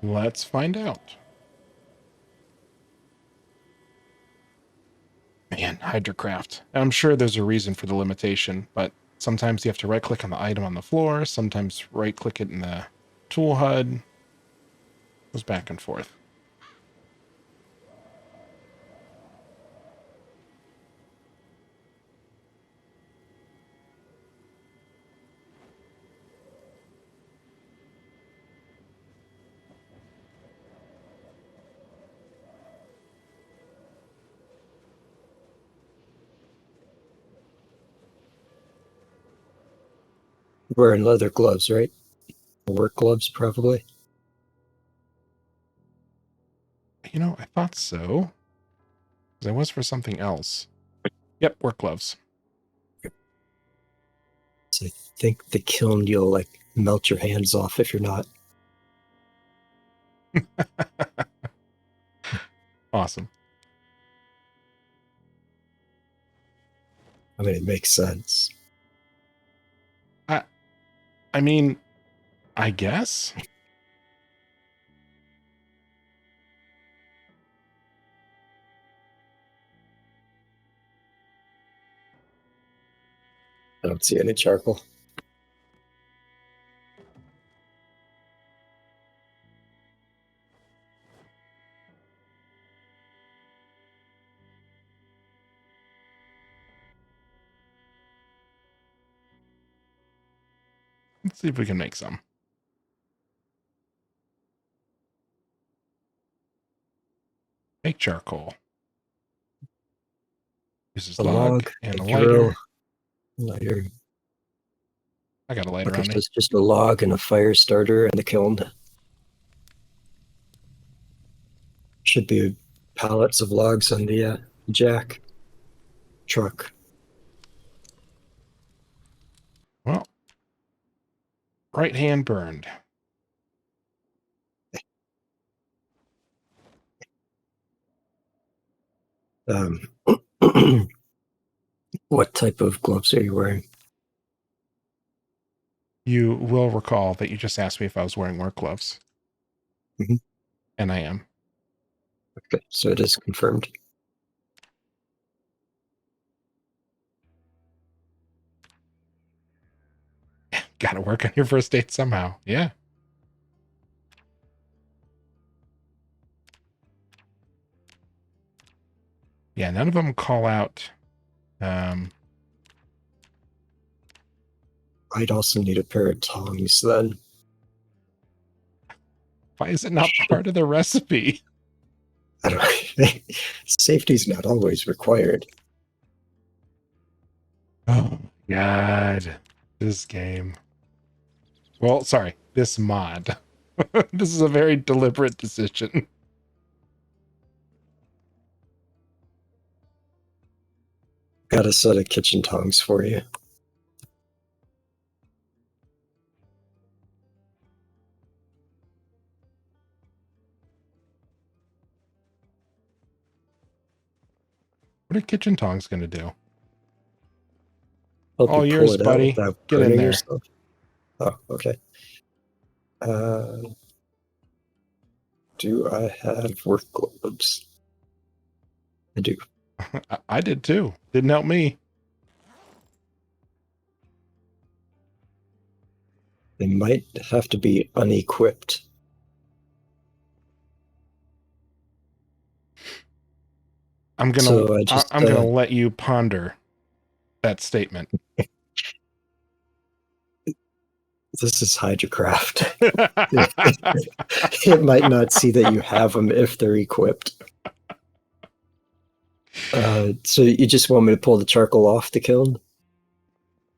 Let's find out. Man, Hydrocraft. I'm sure there's a reason for the limitation, but sometimes you have to right click on the item on the floor, sometimes right click it in the tool HUD. Goes back and forth. Wearing leather gloves, right? Work gloves, probably. You know, I thought so. Because I was for something else. Yep, work gloves. So I think the kiln, you'll like melt your hands off if you're not. Awesome. I mean, it makes sense. I mean, I guess. I don't see any charcoal. Let's see if we can make some. Make charcoal. Uses A log log, and a a drill, lighter. lighter. I got a lighter Okay, on so me. it's just a log and a fire starter and the kiln. Should be pallets of logs on the jack truck. Well, right hand burned. Um, What type of gloves are you wearing? You will recall that you just asked me if I was wearing work gloves. Mhm. And I am. Okay, so it is confirmed. Gotta work on your first date somehow. Yeah. Yeah, none of them call out. I'd also need a pair of tongs then. Why is it not part of the recipe? I don't. Safety's not always required. Oh, God. This game. Well, sorry, this mod. This is a very deliberate decision. Got a set of kitchen tongs for you. What are kitchen tongs going to do? Help All you pull yours, it out buddy. without Get in burning there. yourself. Oh, okay. Do I have work gloves? I do. I did too. Didn't help me. They might have to be unequipped. I'm gonna So I'm gonna let you ponder that statement. This is Hydrocraft. It might not see that you have them if they're equipped. So you just want me to pull the charcoal off the kiln?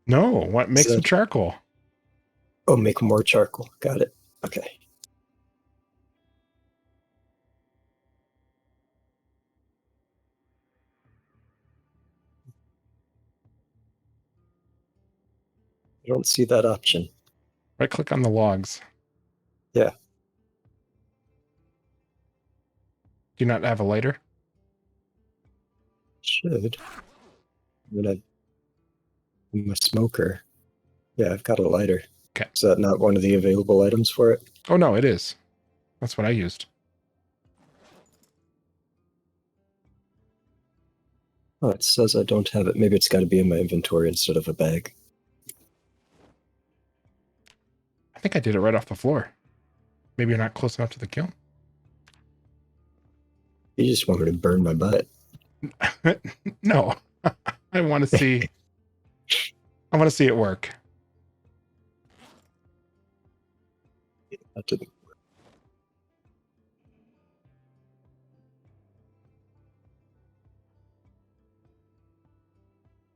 No, what makes some charcoal? Oh, make more charcoal. Got it. Okay. I don't see that option. Right click on the logs. Yeah. Do you not have a lighter? Should. I'm a smoker. Yeah, I've got a lighter. Okay. Is that not one of the available items for it? Oh no, it is. That's what I used. Oh, it says I don't have it. Maybe it's got to be in my inventory instead of a bag. I think I did it right off the floor. Maybe you're not close enough to the kiln. You just want me to burn my butt. No. I want to see I want to see it work. That didn't work.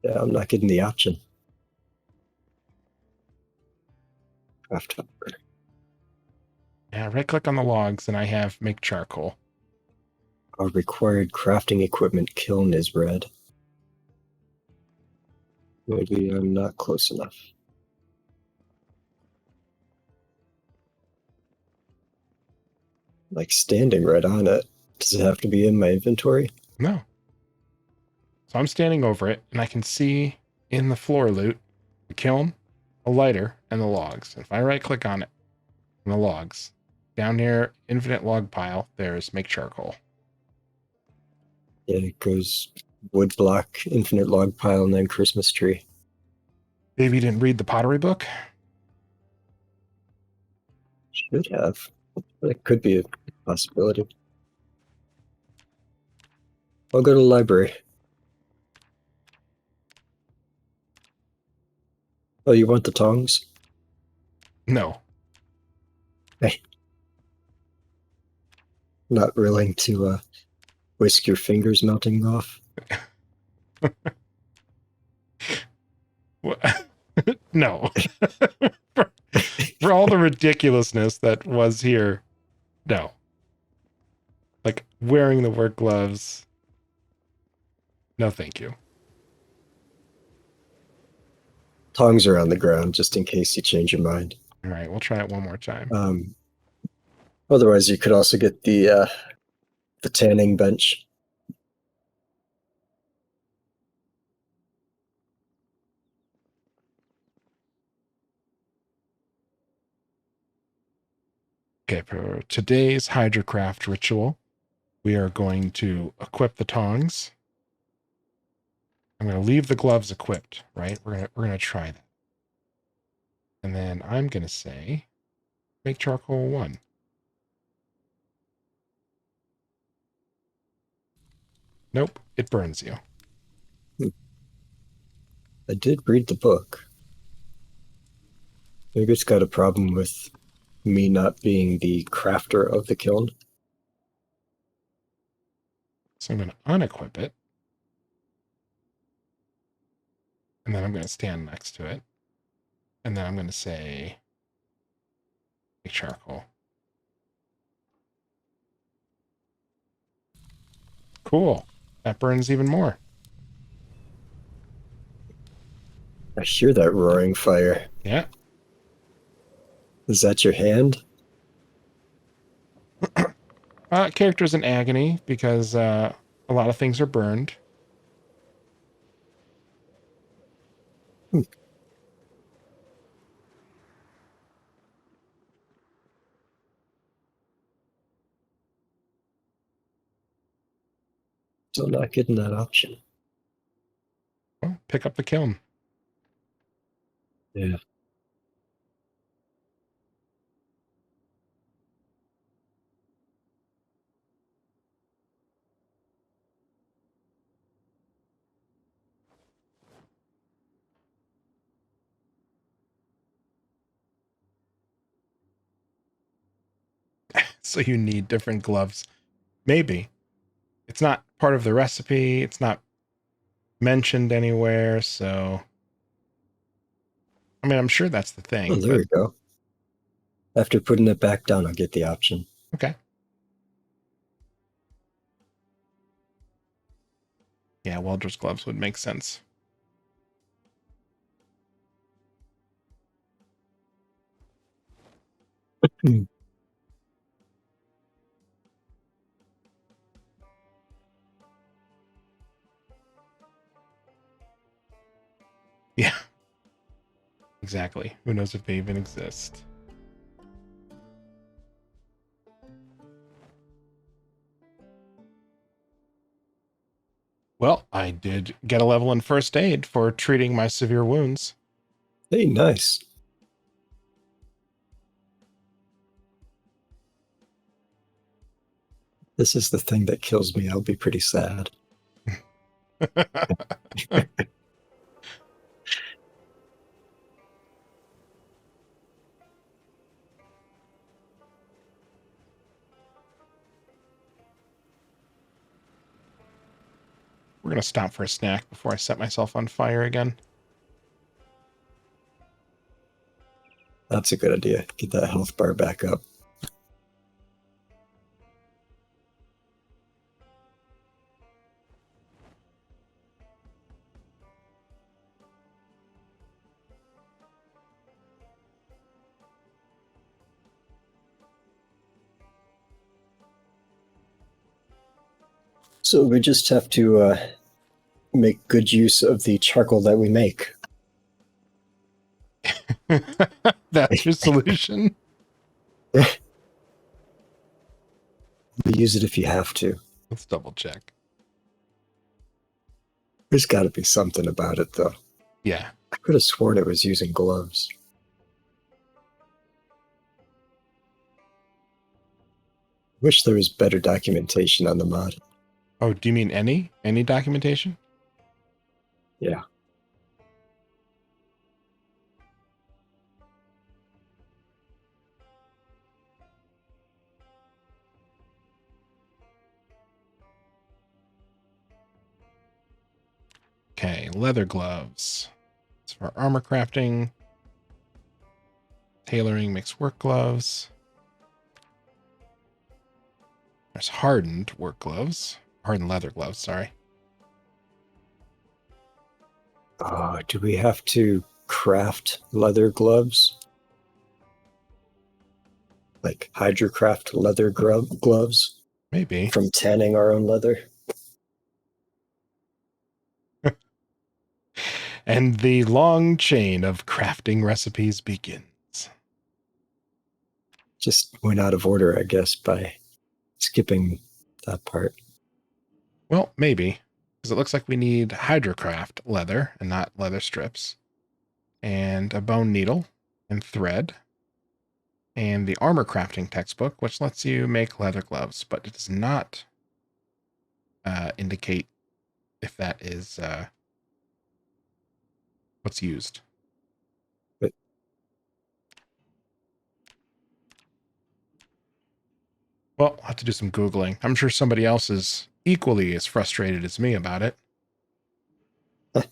Yeah, I'm not getting the option. Craft hopper. Yeah, right click on the logs and I have make charcoal. Our required crafting equipment kiln is red. Maybe I'm not close enough. Like standing right on it. Does it have to be in my inventory? No. So I'm standing over it and I can see in the floor loot the kiln, a lighter, and the logs. If I right click on it and the logs, down near infinite log pile, there's make charcoal. Yeah, it goes wood block, infinite log pile, and then Christmas tree. Maybe you didn't read the pottery book? Should have. But it could be a possibility. I'll go to the library. Oh, you want the tongs? No. Hey. Not willing to whisk your fingers melting off? No. For all the ridiculousness that was here, no. Like wearing the work gloves. No, thank you. Tongs are on the ground just in case you change your mind. All right, we'll try it one more time. Otherwise, you could also get the tanning bench. Okay, for today's Hydrocraft ritual, we are going to equip the tongs. I'm going to leave the gloves equipped, right? We're going to try that. And then I'm going to say, make charcoal 1. Nope, it burns you. I did read the book. Maybe it's got a problem with me not being the crafter of the kiln. So I'm going to unequip it. And then I'm going to stand next to it. And then I'm going to say, make charcoal. Cool. That burns even more. I hear that roaring fire. Yeah. Is that your hand? Character's in agony because a lot of things are burned. Still not getting that option. Well, pick up the kiln. Yeah. So you need different gloves. Maybe. It's not part of the recipe. It's not mentioned anywhere. So, I mean, I'm sure that's the thing. Oh, there we go. After putting it back down, I'll get the option. Okay. Yeah, welder's gloves would make sense. Yeah. Exactly. Who knows if they even exist? Well, I did get a level in first aid for treating my severe wounds. Hey, nice. This is the thing that kills me. I'll be pretty sad. We're going to stop for a snack before I set myself on fire again. That's a good idea. Get that health bar back up. So we just have to make good use of the charcoal that we make. That's your solution? Use it if you have to. Let's double check. There's got to be something about it, though. Yeah. I could have sworn it was using gloves. Wish there was better documentation on the mod. Oh, do you mean any? Any documentation? Yeah. Okay, leather gloves. It's for armor crafting. Tailoring makes work gloves. There's hardened work gloves. Hardened leather gloves, sorry. Do we have to craft leather gloves? Like Hydrocraft leather gloves? Maybe. From tanning our own leather? And the long chain of crafting recipes begins. just went out of order, I guess, by skipping that part. Well, maybe. Because it looks like we need Hydrocraft leather and not leather strips. And a bone needle and thread. And the armor crafting textbook, which lets you make leather gloves, but it does not indicate if that is what's used. But well, I'll have to do some Googling. I'm sure somebody else is equally as frustrated as me about it. all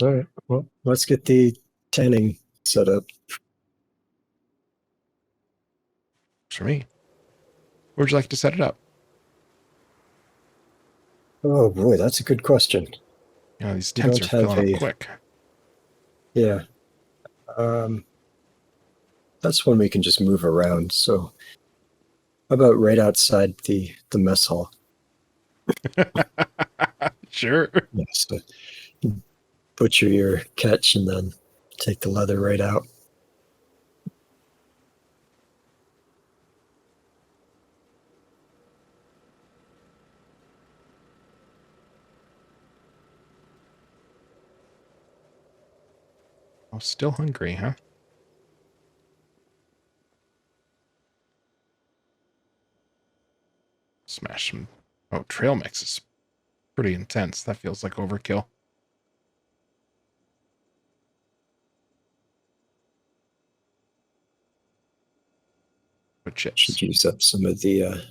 right, well, let's get the tanning set up. For me. Where would you like to set it up? Oh boy, that's a good question. You know, these tents are filling up quick. Yeah. That's one we can just move around. So how about right outside the mess hall? Sure. Yeah, so butcher your catch and then take the leather right out. Oh, still hungry, huh? Smash some. Oh, trail mix is pretty intense. That feels like overkill. But chips. Should use up some of the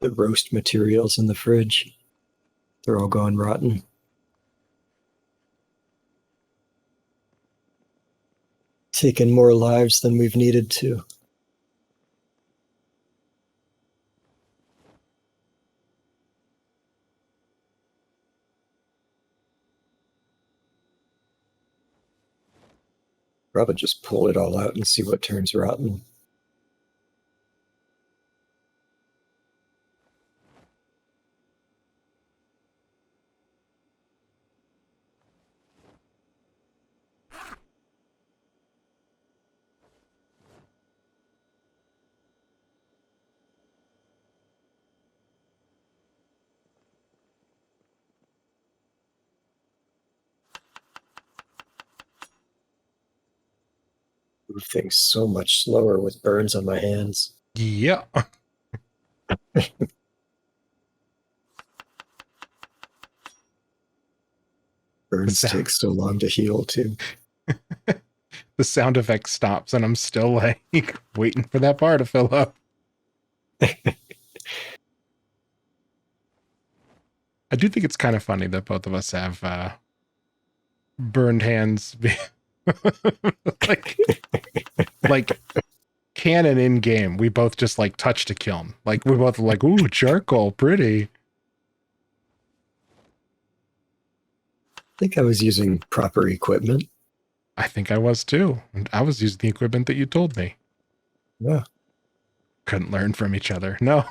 roast materials in the fridge. They're all going rotten. Taken more lives than we've needed to. Probably just pull it all out and see what turns rotten. Move things so much slower with burns on my hands. Yeah. Burns take so long to heal too. The sound effect stops and I'm still like waiting for that bar to fill up. I do think it's kind of funny that both of us have burned hands. like canon in game, we both just like touched a kiln. Like we both like, ooh, charcoal, pretty. I think I was using proper equipment. I think I was too. And I was using the equipment that you told me. Yeah. Couldn't learn from each other. No,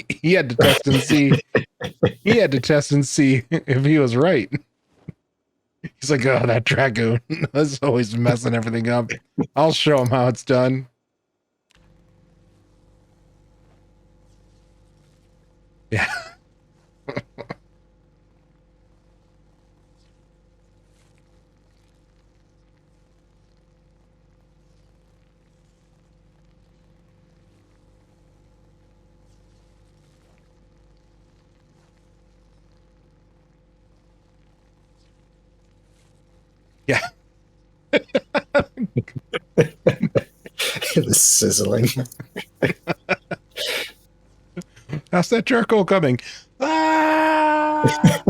he had to test and see. He had to test and see if he was right. He's like, oh, that dragoon. That's always messing everything up. I'll show him how it's done. Yeah. Yeah. It was sizzling. How's that charcoal coming? Ah!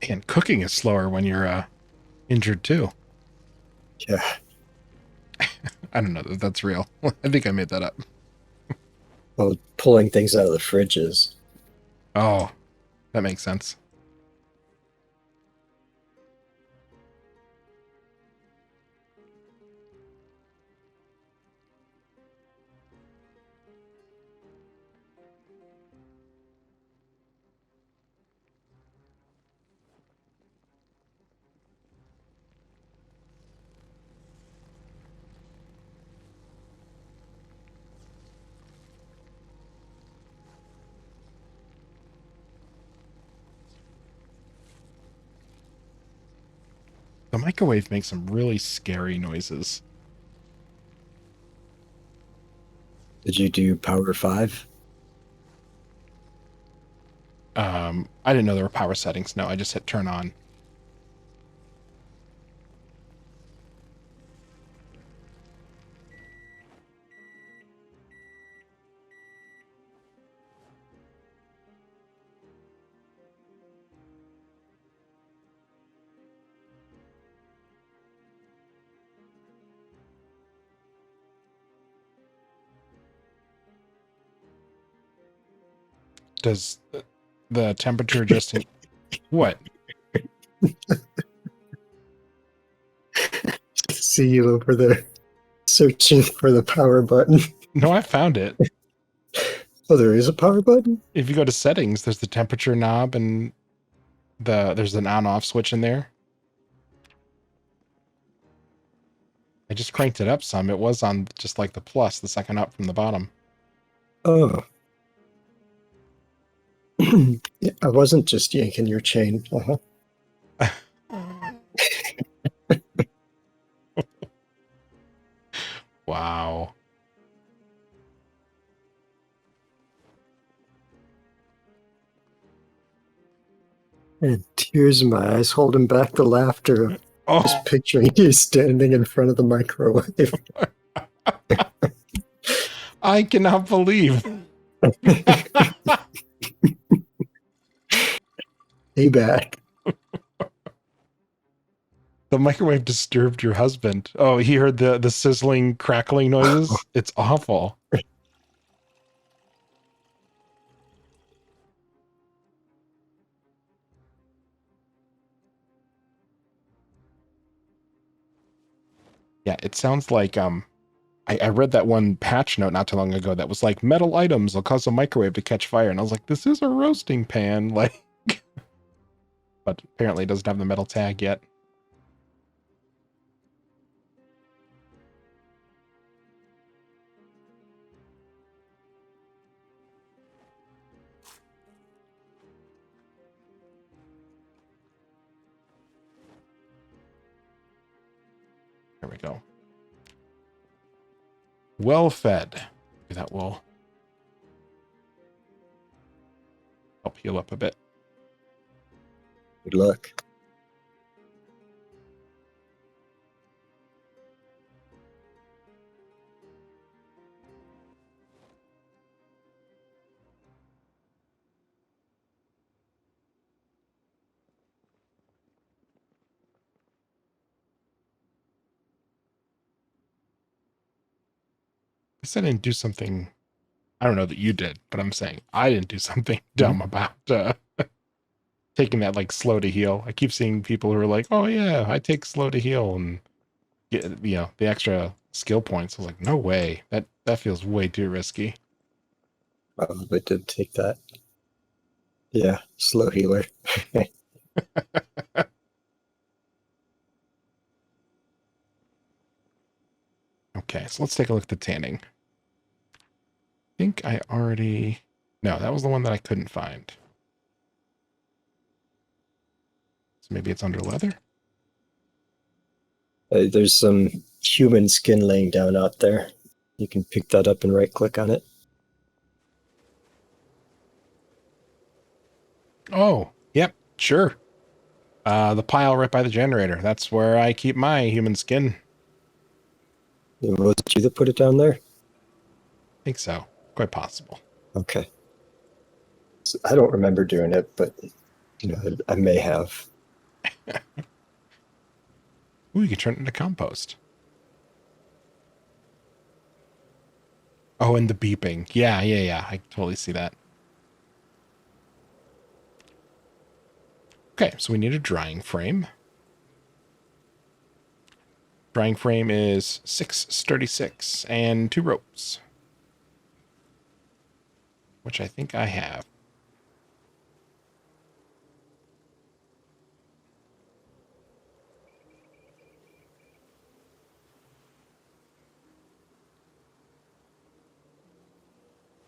And cooking is slower when you're injured too. Yeah. I don't know that that's real. I think I made that up. Well, pulling things out of the fridges. Oh, that makes sense. The microwave makes some really scary noises. Did you do power 5? I didn't know there were power settings. No, I just hit turn on. Does the temperature just what? See you over there searching for the power button. No, I found it. Oh, there is a power button? If you go to settings, there's the temperature knob and there's an on-off switch in there. I just cranked it up some. It was on just like the plus, the second up from the bottom. Oh. Yeah, I wasn't just yanking your chain. Uh-huh. Wow. And tears in my eyes holding back the laughter of Oh, just picturing you standing in front of the microwave. I cannot believe. Hey, back. The microwave disturbed your husband. Oh, he heard the sizzling, crackling noises. It's awful. Yeah, it sounds like I read that one patch note not too long ago that was like metal items will cause a microwave to catch fire, and I was like, this is a roasting pan, like. But apparently it doesn't have the metal tag yet. There we go. Well fed. That will help heal up a bit. Good luck. I said I didn't do something. I don't know that you did, but I'm saying I didn't do something dumb about taking that like slow to heal. I keep seeing people who are like, "Oh yeah, I take slow to heal and get the extra skill points." I was like, "No way. That feels way too risky." Probably did take that. Yeah, slow healer. Okay, so let's take a look at the tanning. I think I already... No, that was the one that I couldn't find. So maybe it's under leather? There's some human skin laying down out there. You can pick that up and right click on it. Oh, yep, sure. The pile right by the generator. That's where I keep my human skin. Was it you that put it down there? I think so. Quite possible. Okay. So I don't remember doing it, but I may have. Ooh, you can turn it into compost. Oh, and the beeping. Yeah. I totally see that. Okay, so we need a drying frame. Drying frame is 636 and 2 ropes, which I think I have.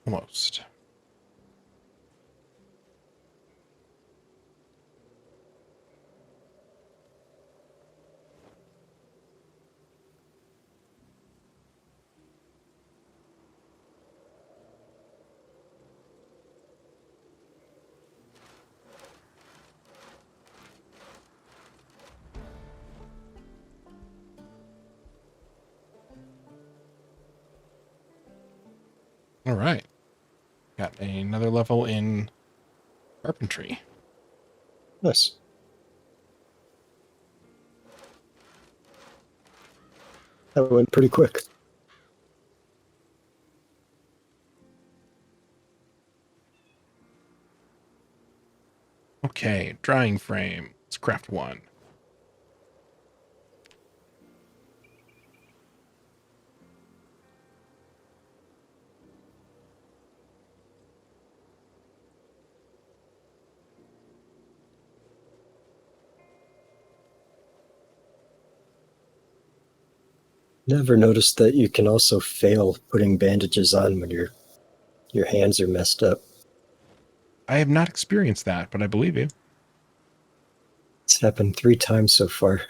Almost. All right. Got another level in carpentry. Nice. That went pretty quick. Okay, drying frame. Let's craft one. Never noticed that you can also fail putting bandages on when your hands are messed up. I have not experienced that, but I believe you. It's happened 3 times so far.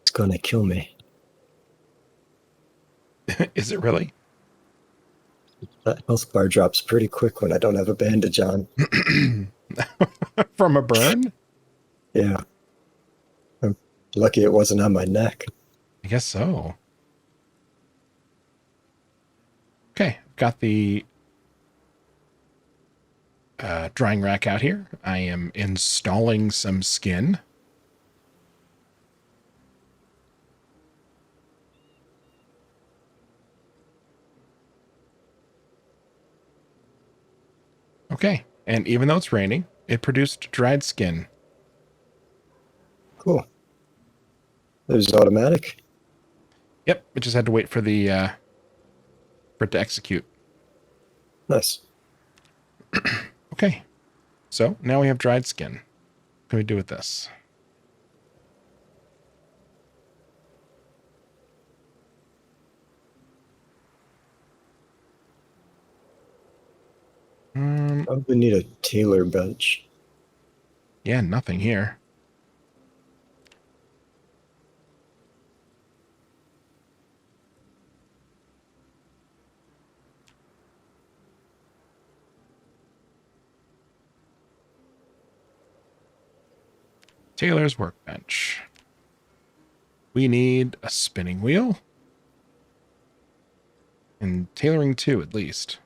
It's gonna kill me. Is it really? That health bar drops pretty quick when I don't have a bandage on. From a burn? Yeah. I'm lucky it wasn't on my neck. I guess so. Okay, got the drying rack out here. I am installing some skin. Okay, and even though it's raining, it produced dried skin. Cool. It was automatic. Yep, it just had to wait for the for it to execute. Nice. Okay, so now we have dried skin. What can we do with this? Probably need a tailor bench. Yeah, nothing here. Tailor's workbench. We need a spinning wheel. And tailoring 2 at least.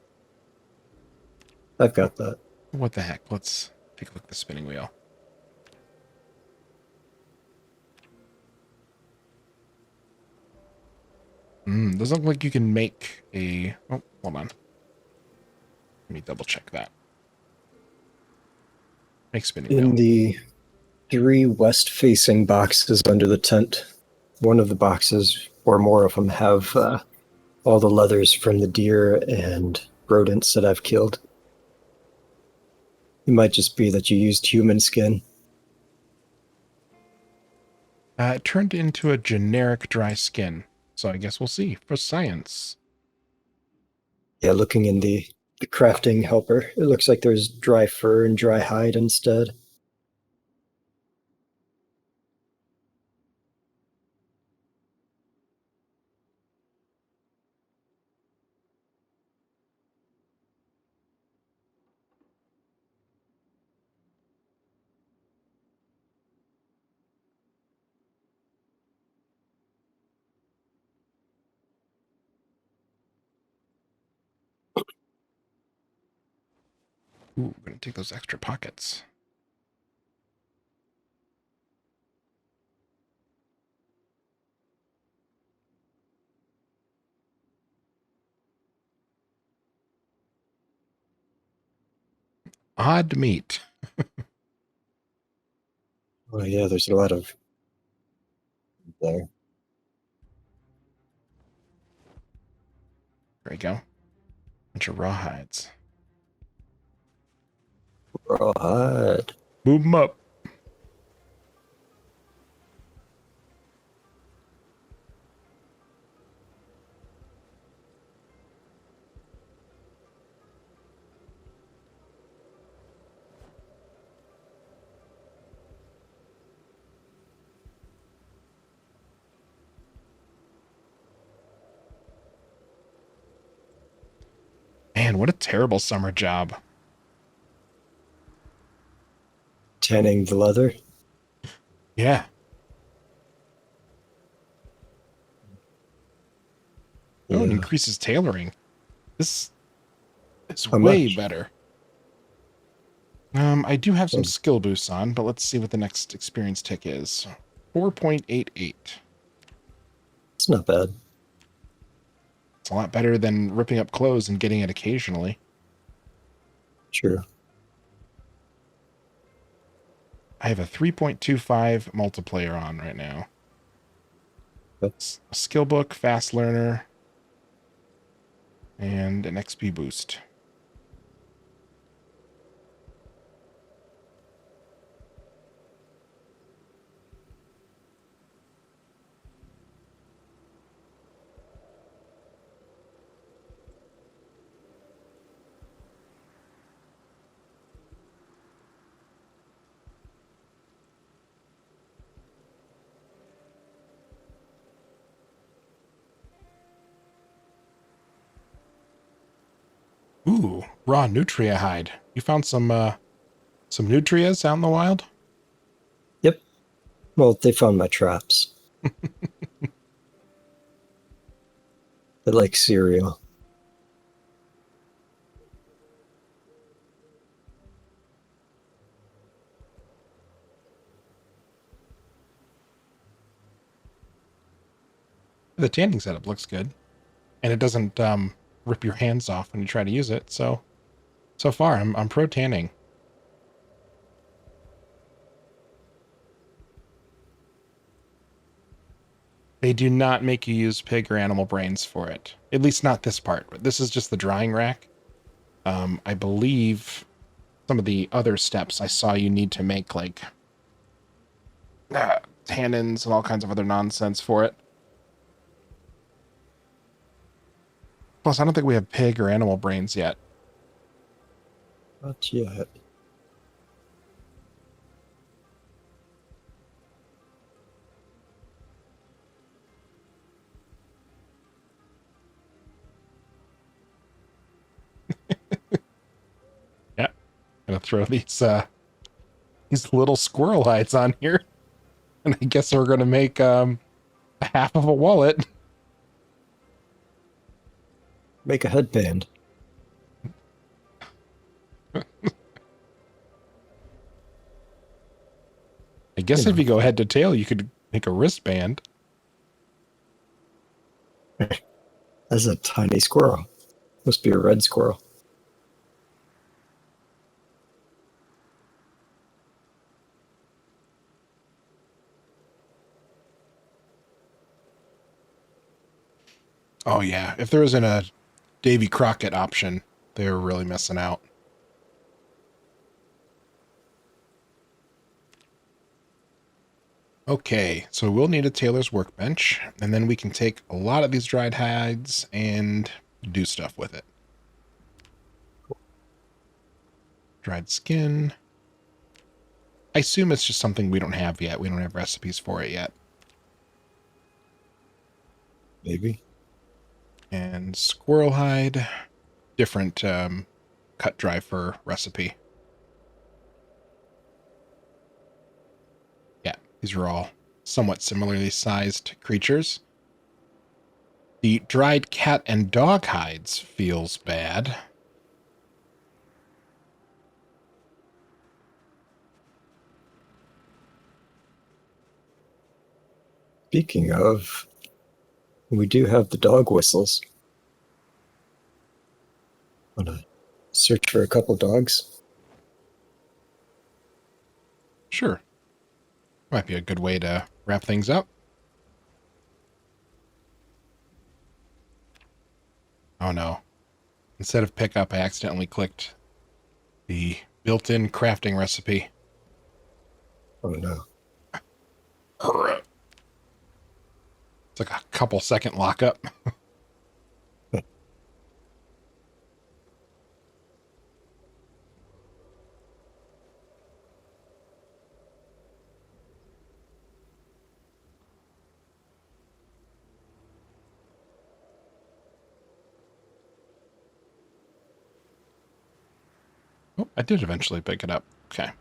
I've got that. What the heck? Let's take a look at the spinning wheel. Doesn't look like you can make a... Oh, hold on. Let me double check that. Make spinning wheel. In the 3 west-facing boxes under the tent, one of the boxes, or more of them, have all the leathers from the deer and rodents that I've killed. It might just be that you used human skin. It turned into a generic dry skin. So I guess we'll see for science. Yeah, looking in the crafting helper, it looks like there's dry fur and dry hide instead. Ooh, we're gonna take those extra pockets. Odd meat. Oh yeah, there's a lot of there. There we go. Bunch of rawhides. Rawhide. Move them up. Man, what a terrible summer job. Tanning the leather. Yeah. Oh, it Yeah. increases tailoring. This is How way much? better. I do have some Oh, skill boosts on, but let's see what the next experience tick is. 4.88. it's not bad. It's a lot better than ripping up clothes and getting it occasionally. True. I have a 3.25 multiplayer on right now. That's A skill book, fast learner, and an XP boost. Ooh, raw nutria hide. You found some nutrias out in the wild? yep. Well, they found my traps. They like cereal. The tanning setup looks good, and it doesn't rip your hands off when you try to use it. So far, I'm pro tanning. They do not make you use pig or animal brains for it. At least not this part. This is just the drying rack. I believe some of the other steps I saw you need to make like tannins and all kinds of other nonsense for it. Plus, I don't think we have pig or animal brains yet. Not yet. Yeah, gonna throw these little squirrel hides on here, and I guess we're gonna make a half of a wallet. Make a headband. I guess You if know, you go head to tail, you could make a wristband. that's a tiny squirrel. Must be a red squirrel. Oh yeah, if there wasn't a Davy Crockett option, they were really missing out. Okay, so we'll need a tailor's workbench, and then we can take a lot of these dried hides and do stuff with it. Dried skin. I assume it's just something we don't have yet. We don't have recipes for it yet. Maybe. And squirrel hide. Different cut dry fur recipe. Yeah, these are all somewhat similarly sized creatures. The dried cat and dog hides feels bad. Speaking of, we do have the dog whistles. Want to search for a couple dogs? Sure. Might be a good way to wrap things up. Oh no. Instead of pickup, I accidentally clicked the built-in crafting recipe. Oh no. It's like a couple second lockup. Oh, I did eventually pick it up. Okay.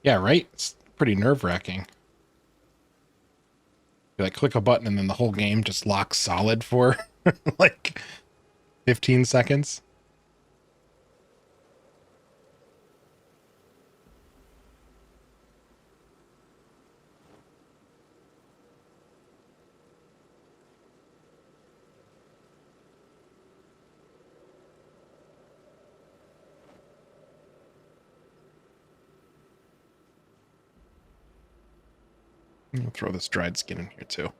Yeah, right? It's pretty nerve-wracking. You like click a button and then the whole game just locks solid for like 15 seconds. I'll throw this dried skin in here too.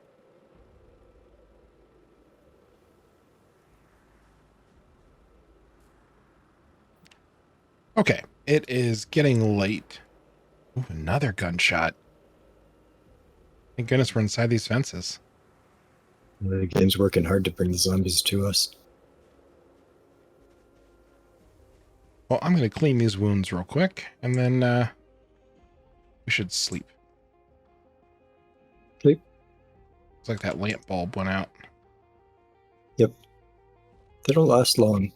Okay, it is getting late. Ooh, another gunshot. Thank goodness we're inside these fences. The game's working hard to bring the zombies to us. Well, I'm going to clean these wounds real quick, and then we should sleep. Sleep? Looks like that lamp bulb went out. Yep. They don't last long.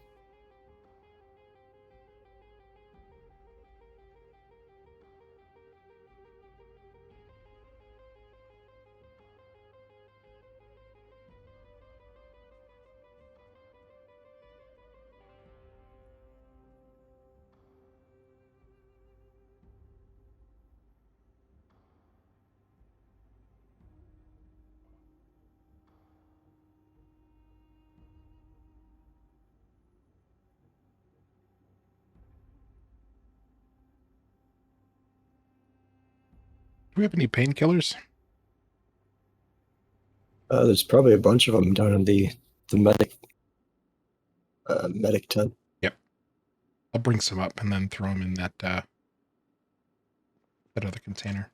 Do we have any painkillers? There's probably a bunch of them down in the medic tent. Yep. I'll bring some up and then throw them in that that other container.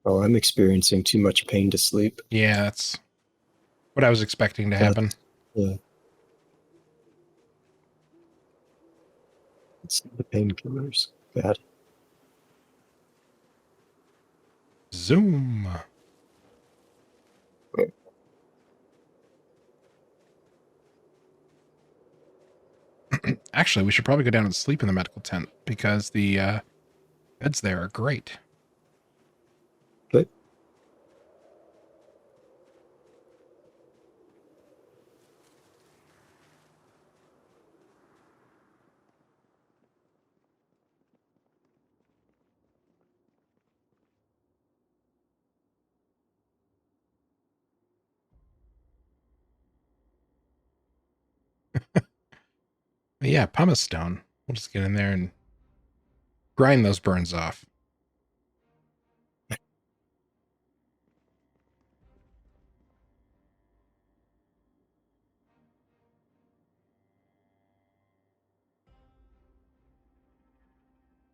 Oh, I'm experiencing too much pain to sleep. Yeah, that's what I was expecting to happen. Yeah. It's the painkillers. Bad. Zoom. Actually, we should probably go down and sleep in the medical tent because the beds there are great. Okay. But yeah, pumice stone. We'll just get in there and grind those burns off.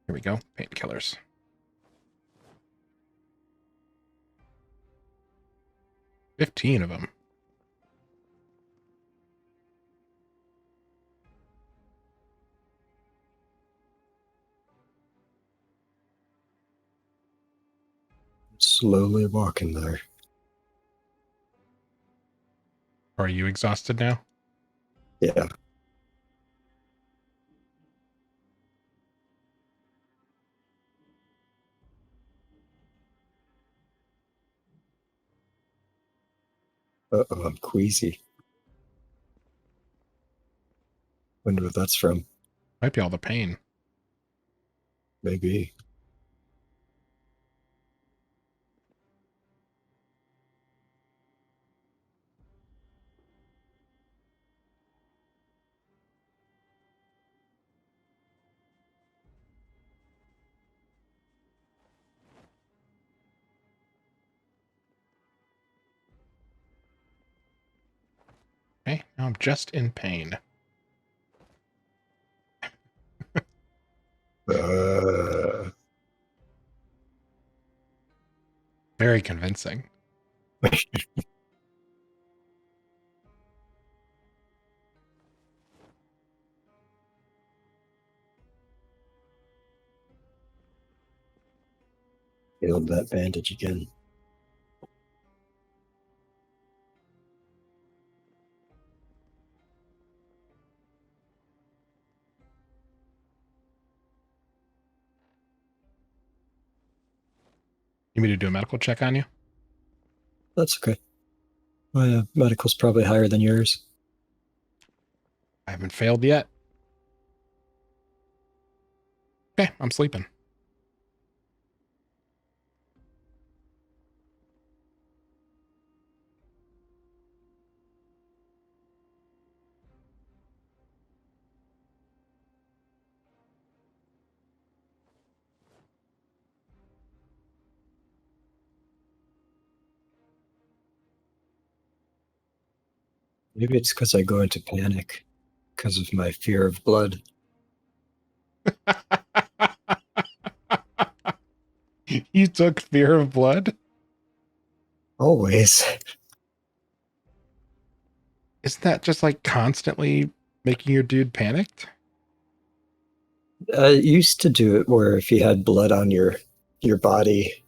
Here we go. Painkillers. 15 of them. Slowly walking there. Are you exhausted now? Yeah. Uh-oh, I'm queasy. Wonder what that's from. Might be all the pain. Maybe. Okay, now I'm just in pain. Uh, Very convincing. Healed that bandage again. You need me to do a medical check on you? That's okay. My medical's probably higher than yours. I haven't failed yet. Okay, I'm sleeping. Maybe it's because I go into panic because of my fear of blood. You took fear of blood? Always. Isn't that just like constantly making your dude panicked? I used to do it where if you had blood on your body,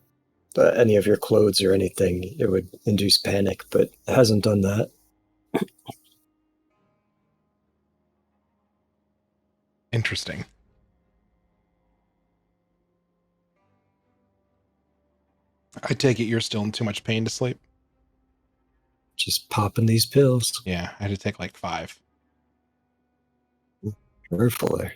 any of your clothes or anything, it would induce panic, but it hasn't done that. Interesting. I take it you're still in too much pain to sleep? Just popping these pills. Yeah, I had to take like 5. Careful there.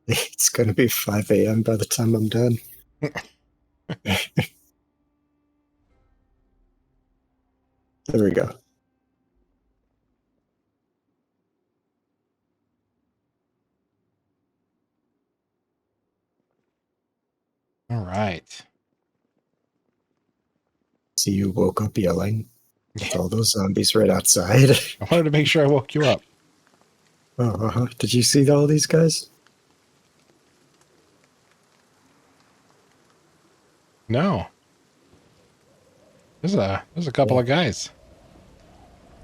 It's going to be 5 a.m. by the time I'm done. There we go. All right. See, you woke up yelling with all those zombies right outside. I wanted to make sure I woke you up. Did you see all these guys? No. There's a couple of guys.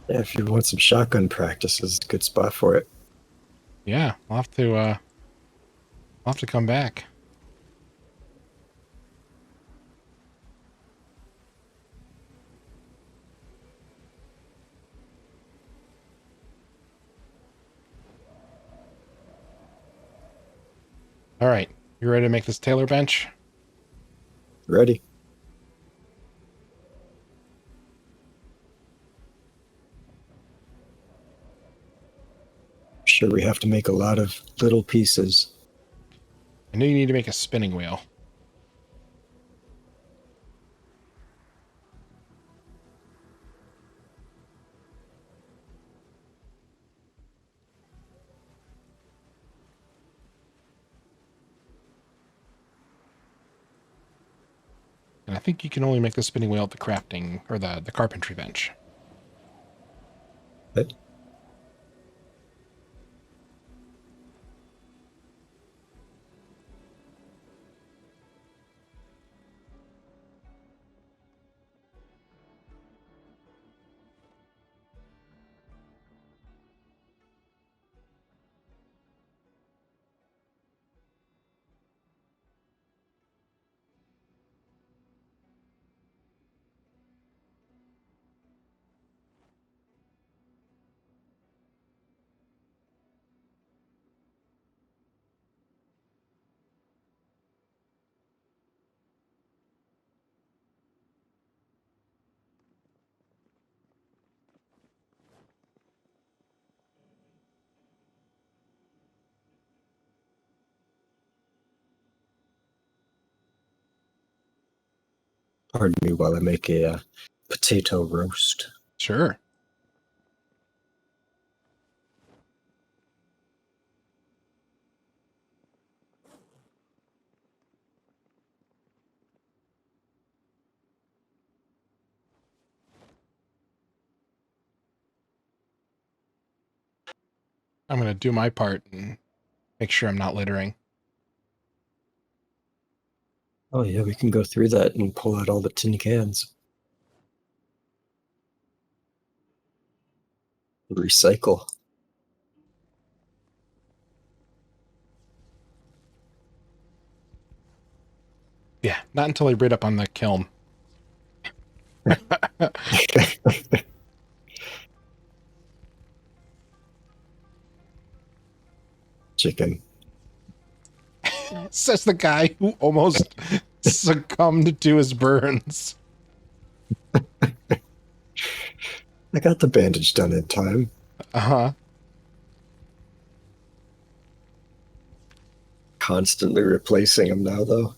Yeah, if you want some shotgun practice, this is a good spot for it. Yeah, I'll have to come back. All right. You ready to make this tailor bench? Ready? Sure, we have to make a lot of little pieces. I know you need to make a spinning wheel. And I think you can only make the spinning wheel at the crafting or the carpentry bench. Okay. Pardon me while I make a potato roast. Sure. I'm going to do my part and make sure I'm not littering. Oh yeah, we can go through that and pull out all the tin cans. Recycle. Yeah, not until I read up on the kiln. chicken. Says the guy who almost succumbed to his burns. I got the bandage done in time. Uh-huh. Constantly replacing them now, though.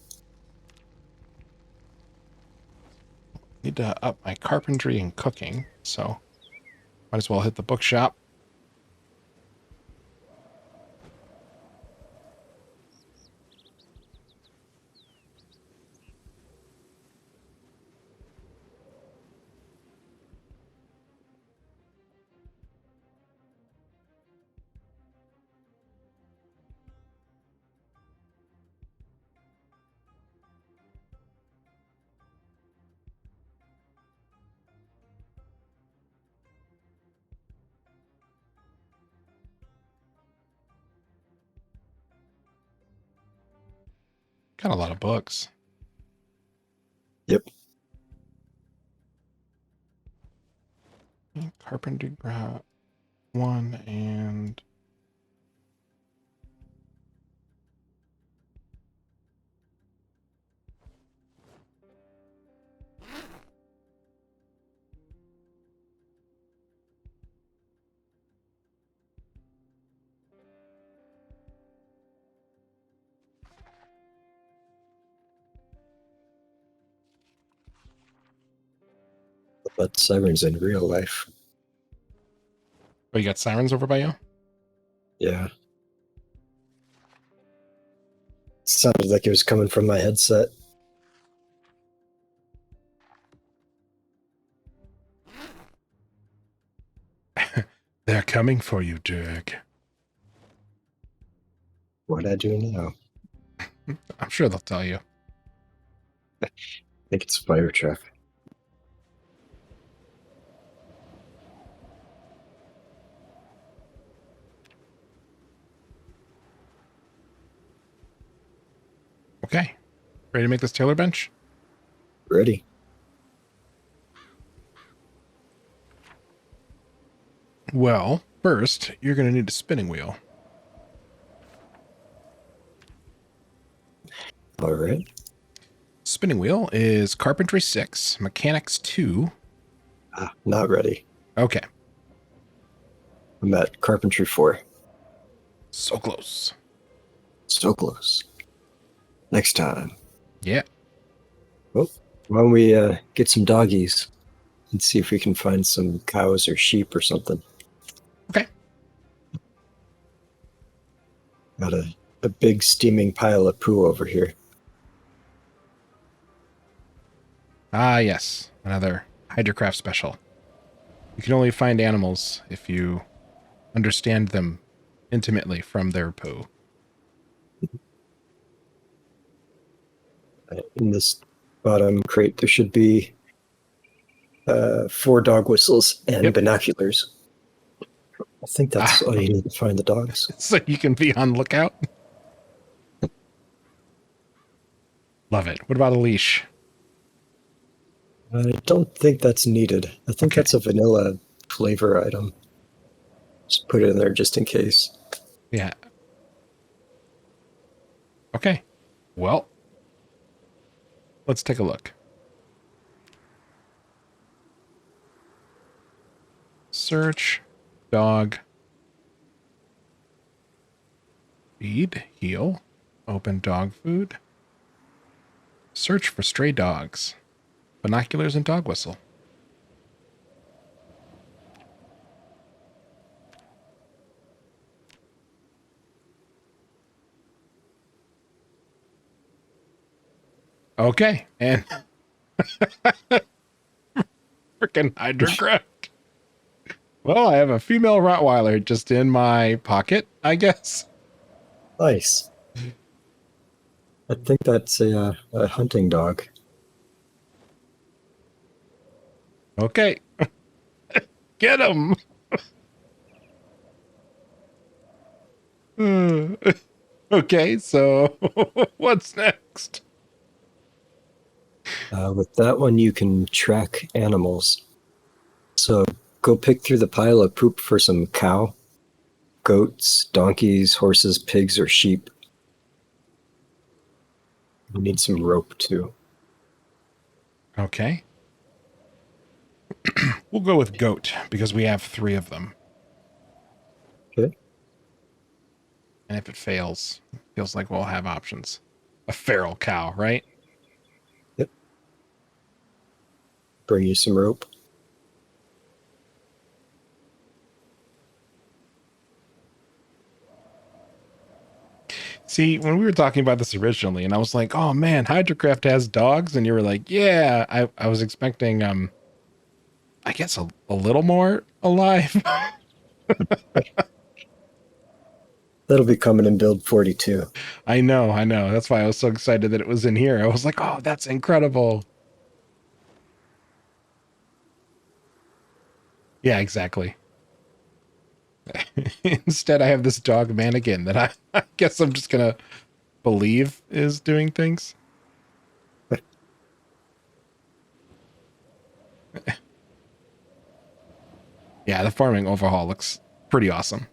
Need to up my carpentry and cooking, so might as well hit the bookshop. Got a lot of books. Yep. Carpentry grab one and But sirens in real life. oh, you got sirens over by you? Yeah. Sounded like it was coming from my headset. They're coming for you, Dirg. What'd I do now? I'm sure they'll tell you. I think it's a fire truck. Okay. Ready to make this tailor bench? Ready. Well, first, you're going to need a spinning wheel. All right. Spinning wheel is carpentry 6, mechanics 2. Not ready. Okay. I'm at carpentry 4. So close. So close. Next time. Yeah. Well, why don't we get some doggies and see if we can find some cows or sheep or something. Okay. Got a big steaming pile of poo over here. Ah, yes. Another Hydrocraft special. You can only find animals if you understand them intimately from their poo. In this bottom crate, there should be 4 dog whistles and Yep. binoculars. I think that's all you need to find the dogs. So you can be on lookout. Love it. What about a leash? I don't think that's needed. I think Okay. that's a vanilla flavor item. Just put it in there just in case. Yeah. Okay. Well, let's take a look. Search, dog, feed, heal, open dog food, search for stray dogs, binoculars and dog whistle. Okay, and freaking Hydrocraft. Well, I have a female Rottweiler just in my pocket, I guess. Nice. I think that's a hunting dog. Okay. Get him. Okay, so what's next? With that one, you can track animals. So go pick through the pile of poop for some cow goats, donkeys, horses, pigs, or sheep. We need some rope too. Okay. We'll go with goat because we have 3 of them. Okay. And if it fails, feels like we'll have options. A feral cow, right? Yep. Bring you some rope. See, when we were talking about this originally, and I was like, oh man, Hydrocraft has dogs, and you were like, yeah, I was expecting, I guess a little more alive. That'll be coming in build 42. I know. That's why I was so excited that it was in here. I was like, oh, that's incredible. Yeah, exactly. Instead, I have this dog mannequin that I guess I'm just going to believe is doing things. Yeah, the farming overhaul looks pretty awesome.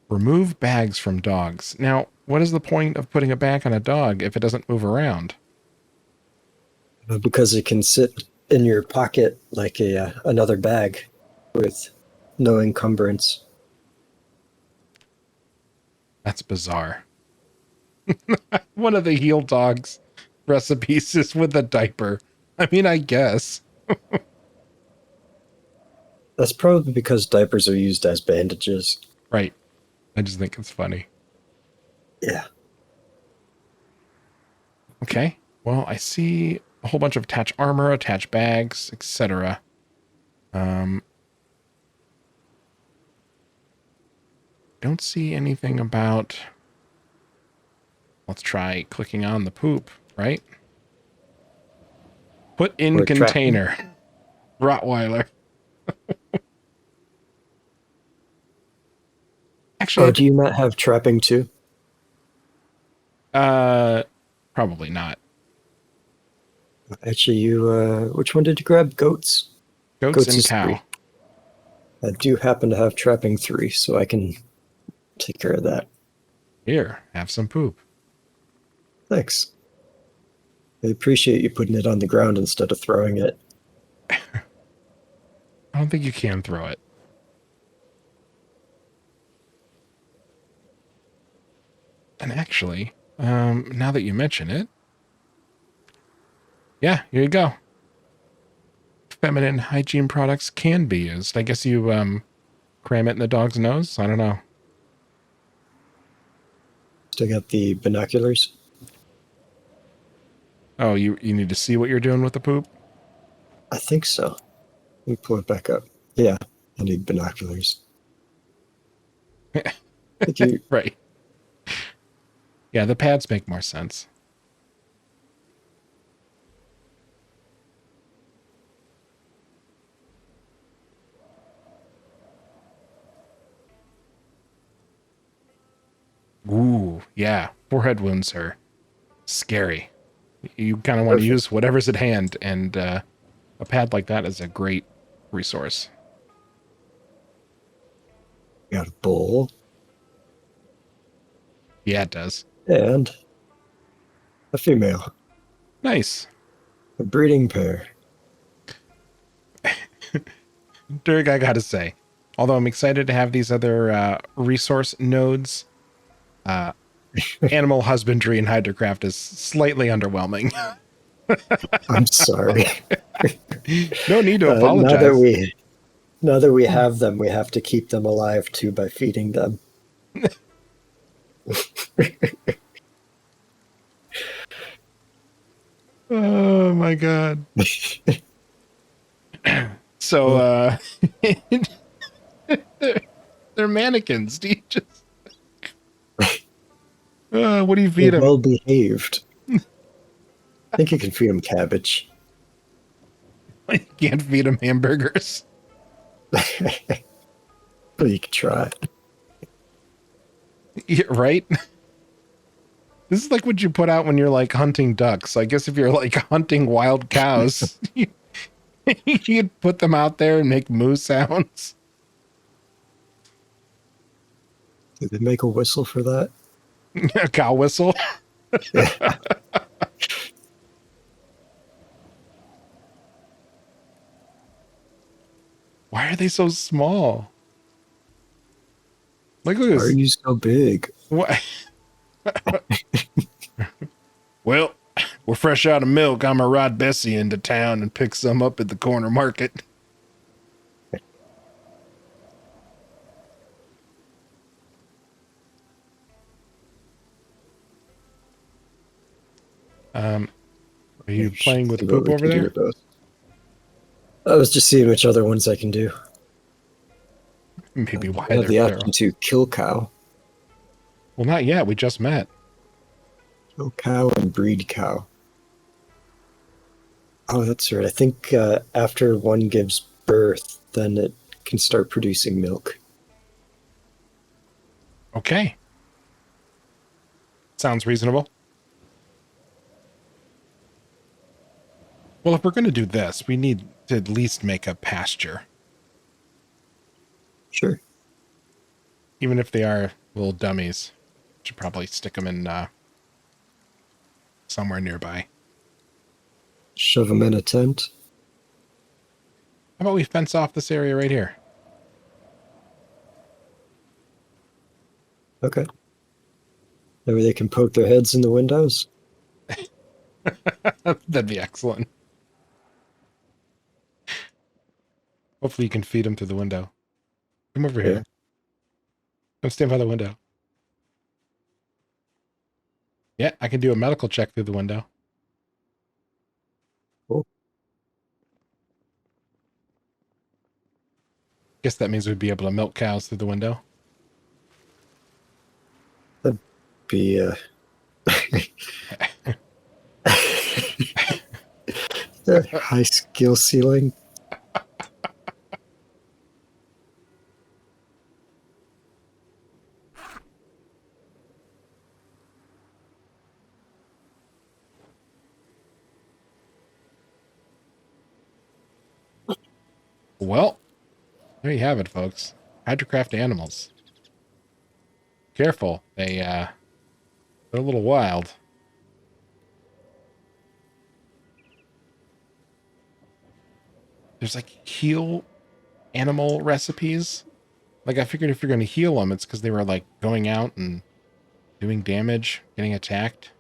Remove bags from dogs. Now, what is the point of putting a bag on a dog if it doesn't move around? Because it can sit in your pocket like another bag with no encumbrance. That's bizarre. One of the heel dogs recipes is with a diaper. I mean, I guess. That's probably because diapers are used as bandages. Right. I just think it's funny. Yeah. Okay. Well, I see a whole bunch of attached armor, attached bags, etc. Don't see anything about... Let's try clicking on the poop, right? Put in container. Rottweiler. Actually, do you not have trapping too? probably not. Actually, you, which one did you grab? Goats? Goats and is cow. 3. I do happen to have trapping 3, so I can take care of that. Here, have some poop. Thanks. I appreciate you putting it on the ground instead of throwing it. I don't think you can throw it. And actually, now that you mention it, yeah, here you go. Feminine hygiene products can be used. I guess you cram it in the dog's nose. I don't know. Still got the binoculars. Oh, you need to see what you're doing with the poop? I think so. Let me pull it back up. Yeah, I need binoculars. Thank you. Right. Yeah, the pads make more sense. Ooh, yeah. Forehead wounds are scary. You kind of want to use whatever's at hand, and a pad like that is a great resource. Got a bowl. Yeah, it does. And a female. Nice. A breeding pair. Dirg, I gotta say, although I'm excited to have these other resource nodes, animal husbandry and Hydrocraft is slightly underwhelming. I'm sorry. No need to apologize. Now that we have them, we have to keep them alive too by feeding them. Oh my god. So they're mannequins. Do you just what do you feed them? Well behaved. I think you can feed them cabbage. You can't feed them hamburgers. But you could try. Yeah, right? This is like what you put out when you're like hunting ducks. I guess if you're like hunting wild cows, you You'd put them out there and make moo sounds. Did they make a whistle for that? A cow whistle. Yeah. Why are they so small? Look at Why this. are you so big? What? Well, we're fresh out of milk. I'm gonna ride Bessie into town and pick some up at the corner market. Are you playing with See what poop we over can do there? with those. I was just seeing which other ones I can do. Maybe why I have the they're option to kill cow. Well, not yet. We just met. Kill cow and breed cow. Oh, that's right. I think after one gives birth, then it can start producing milk. Okay. Sounds reasonable. Well, if we're going to do this, we need to at least make a pasture. Sure. Even if they are little dummies. Should probably stick them in somewhere nearby. Shove them in a tent. How about we fence off this area right here? Okay. That way they can poke their heads in the windows. That'd be excellent. Hopefully you can feed them through the window. Come over here. Come stand by the window. Yeah, I can do a medical check through the window. Cool. Guess that means we'd be able to milk cows through the window. That'd be high skill ceiling. Well, there you have it, folks. Hydrocraft animals. Careful. They're a little wild. There's like heal animal recipes. Like I figured if you're going to heal them, it's because they were like going out and doing damage, getting attacked.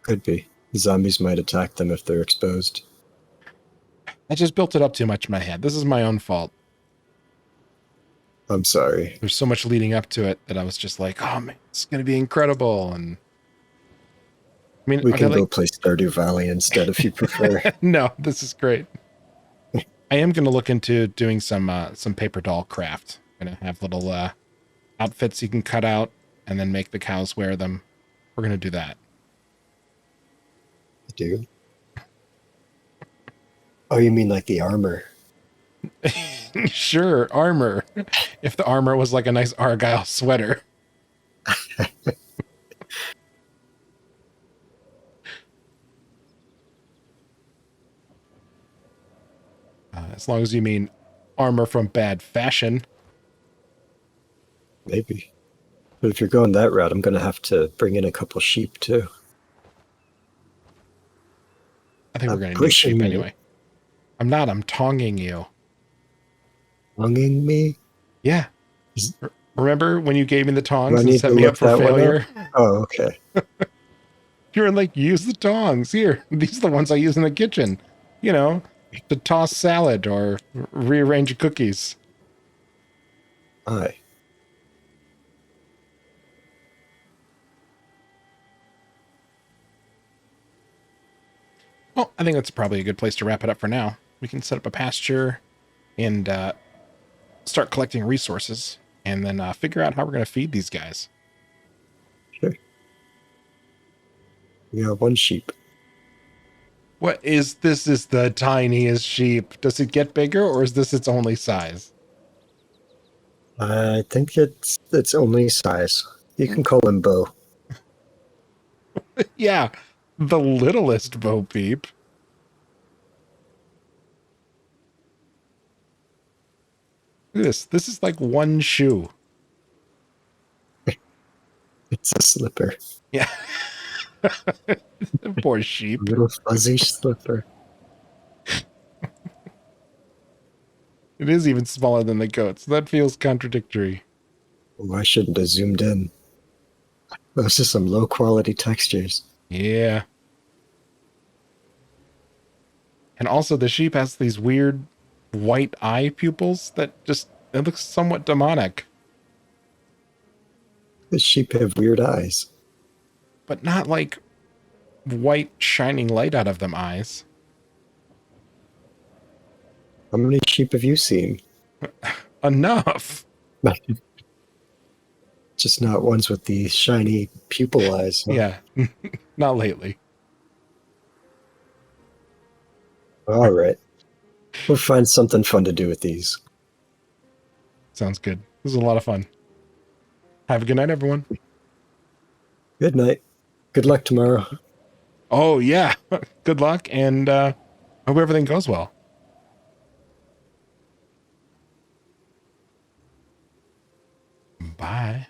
Could be. Zombies might attack them if they're exposed. I just built it up too much in my head. This is my own fault. I'm sorry. There's so much leading up to it that I was just like, oh man, it's going to be incredible. And I mean, We can go like... play Stardew Valley instead if you prefer. No, this is great. I am going to look into doing some paper doll craft. I'm going to have little outfits you can cut out and then make the cows wear them. We're going to do that. Dude. Oh, you mean like the armor? Sure, armor. If the armor was like a nice Argyle sweater. As long as you mean armor from bad fashion. Maybe. But if you're going that route, I'm going to have to bring in a couple sheep too. I think we're going to need sheep me. anyway. I'm not. I'm tonging you. Tonging me? Yeah. Remember when you gave me the Do tongs I and need set to me look up for that one up? failure? Oh, okay. You're like, use the tongs. Here, these are the ones I use in the kitchen. You know, to toss salad or rearrange cookies. Aye. Well, I think that's probably a good place to wrap it up for now. We can set up a pasture and start collecting resources and then figure out how we're going to feed these guys. Sure. We got one sheep. What is this? Is the tiniest sheep? Does it get bigger or is this its only size? I think it's its only size. You can call him Bo. Yeah, the littlest Bo Peep. Look at this. This is like one shoe. It's a slipper. Yeah. Poor sheep. A little fuzzy slipper. It is even smaller than the goats. That feels contradictory. Oh, I shouldn't have zoomed in. Those are some low quality textures. Yeah. And also the sheep has these weird white eye pupils that just, it looks somewhat demonic. The sheep have weird eyes. But not like white shining light out of them eyes. How many sheep have you seen? Enough. Just not ones with the shiny pupil eyes. Huh? Yeah. Not lately. All right. We'll find something fun to do with these. Sounds good. This is a lot of fun. Have a good night, everyone. Good night. Good luck tomorrow. Oh, yeah. Good luck, and hope everything goes well. Bye.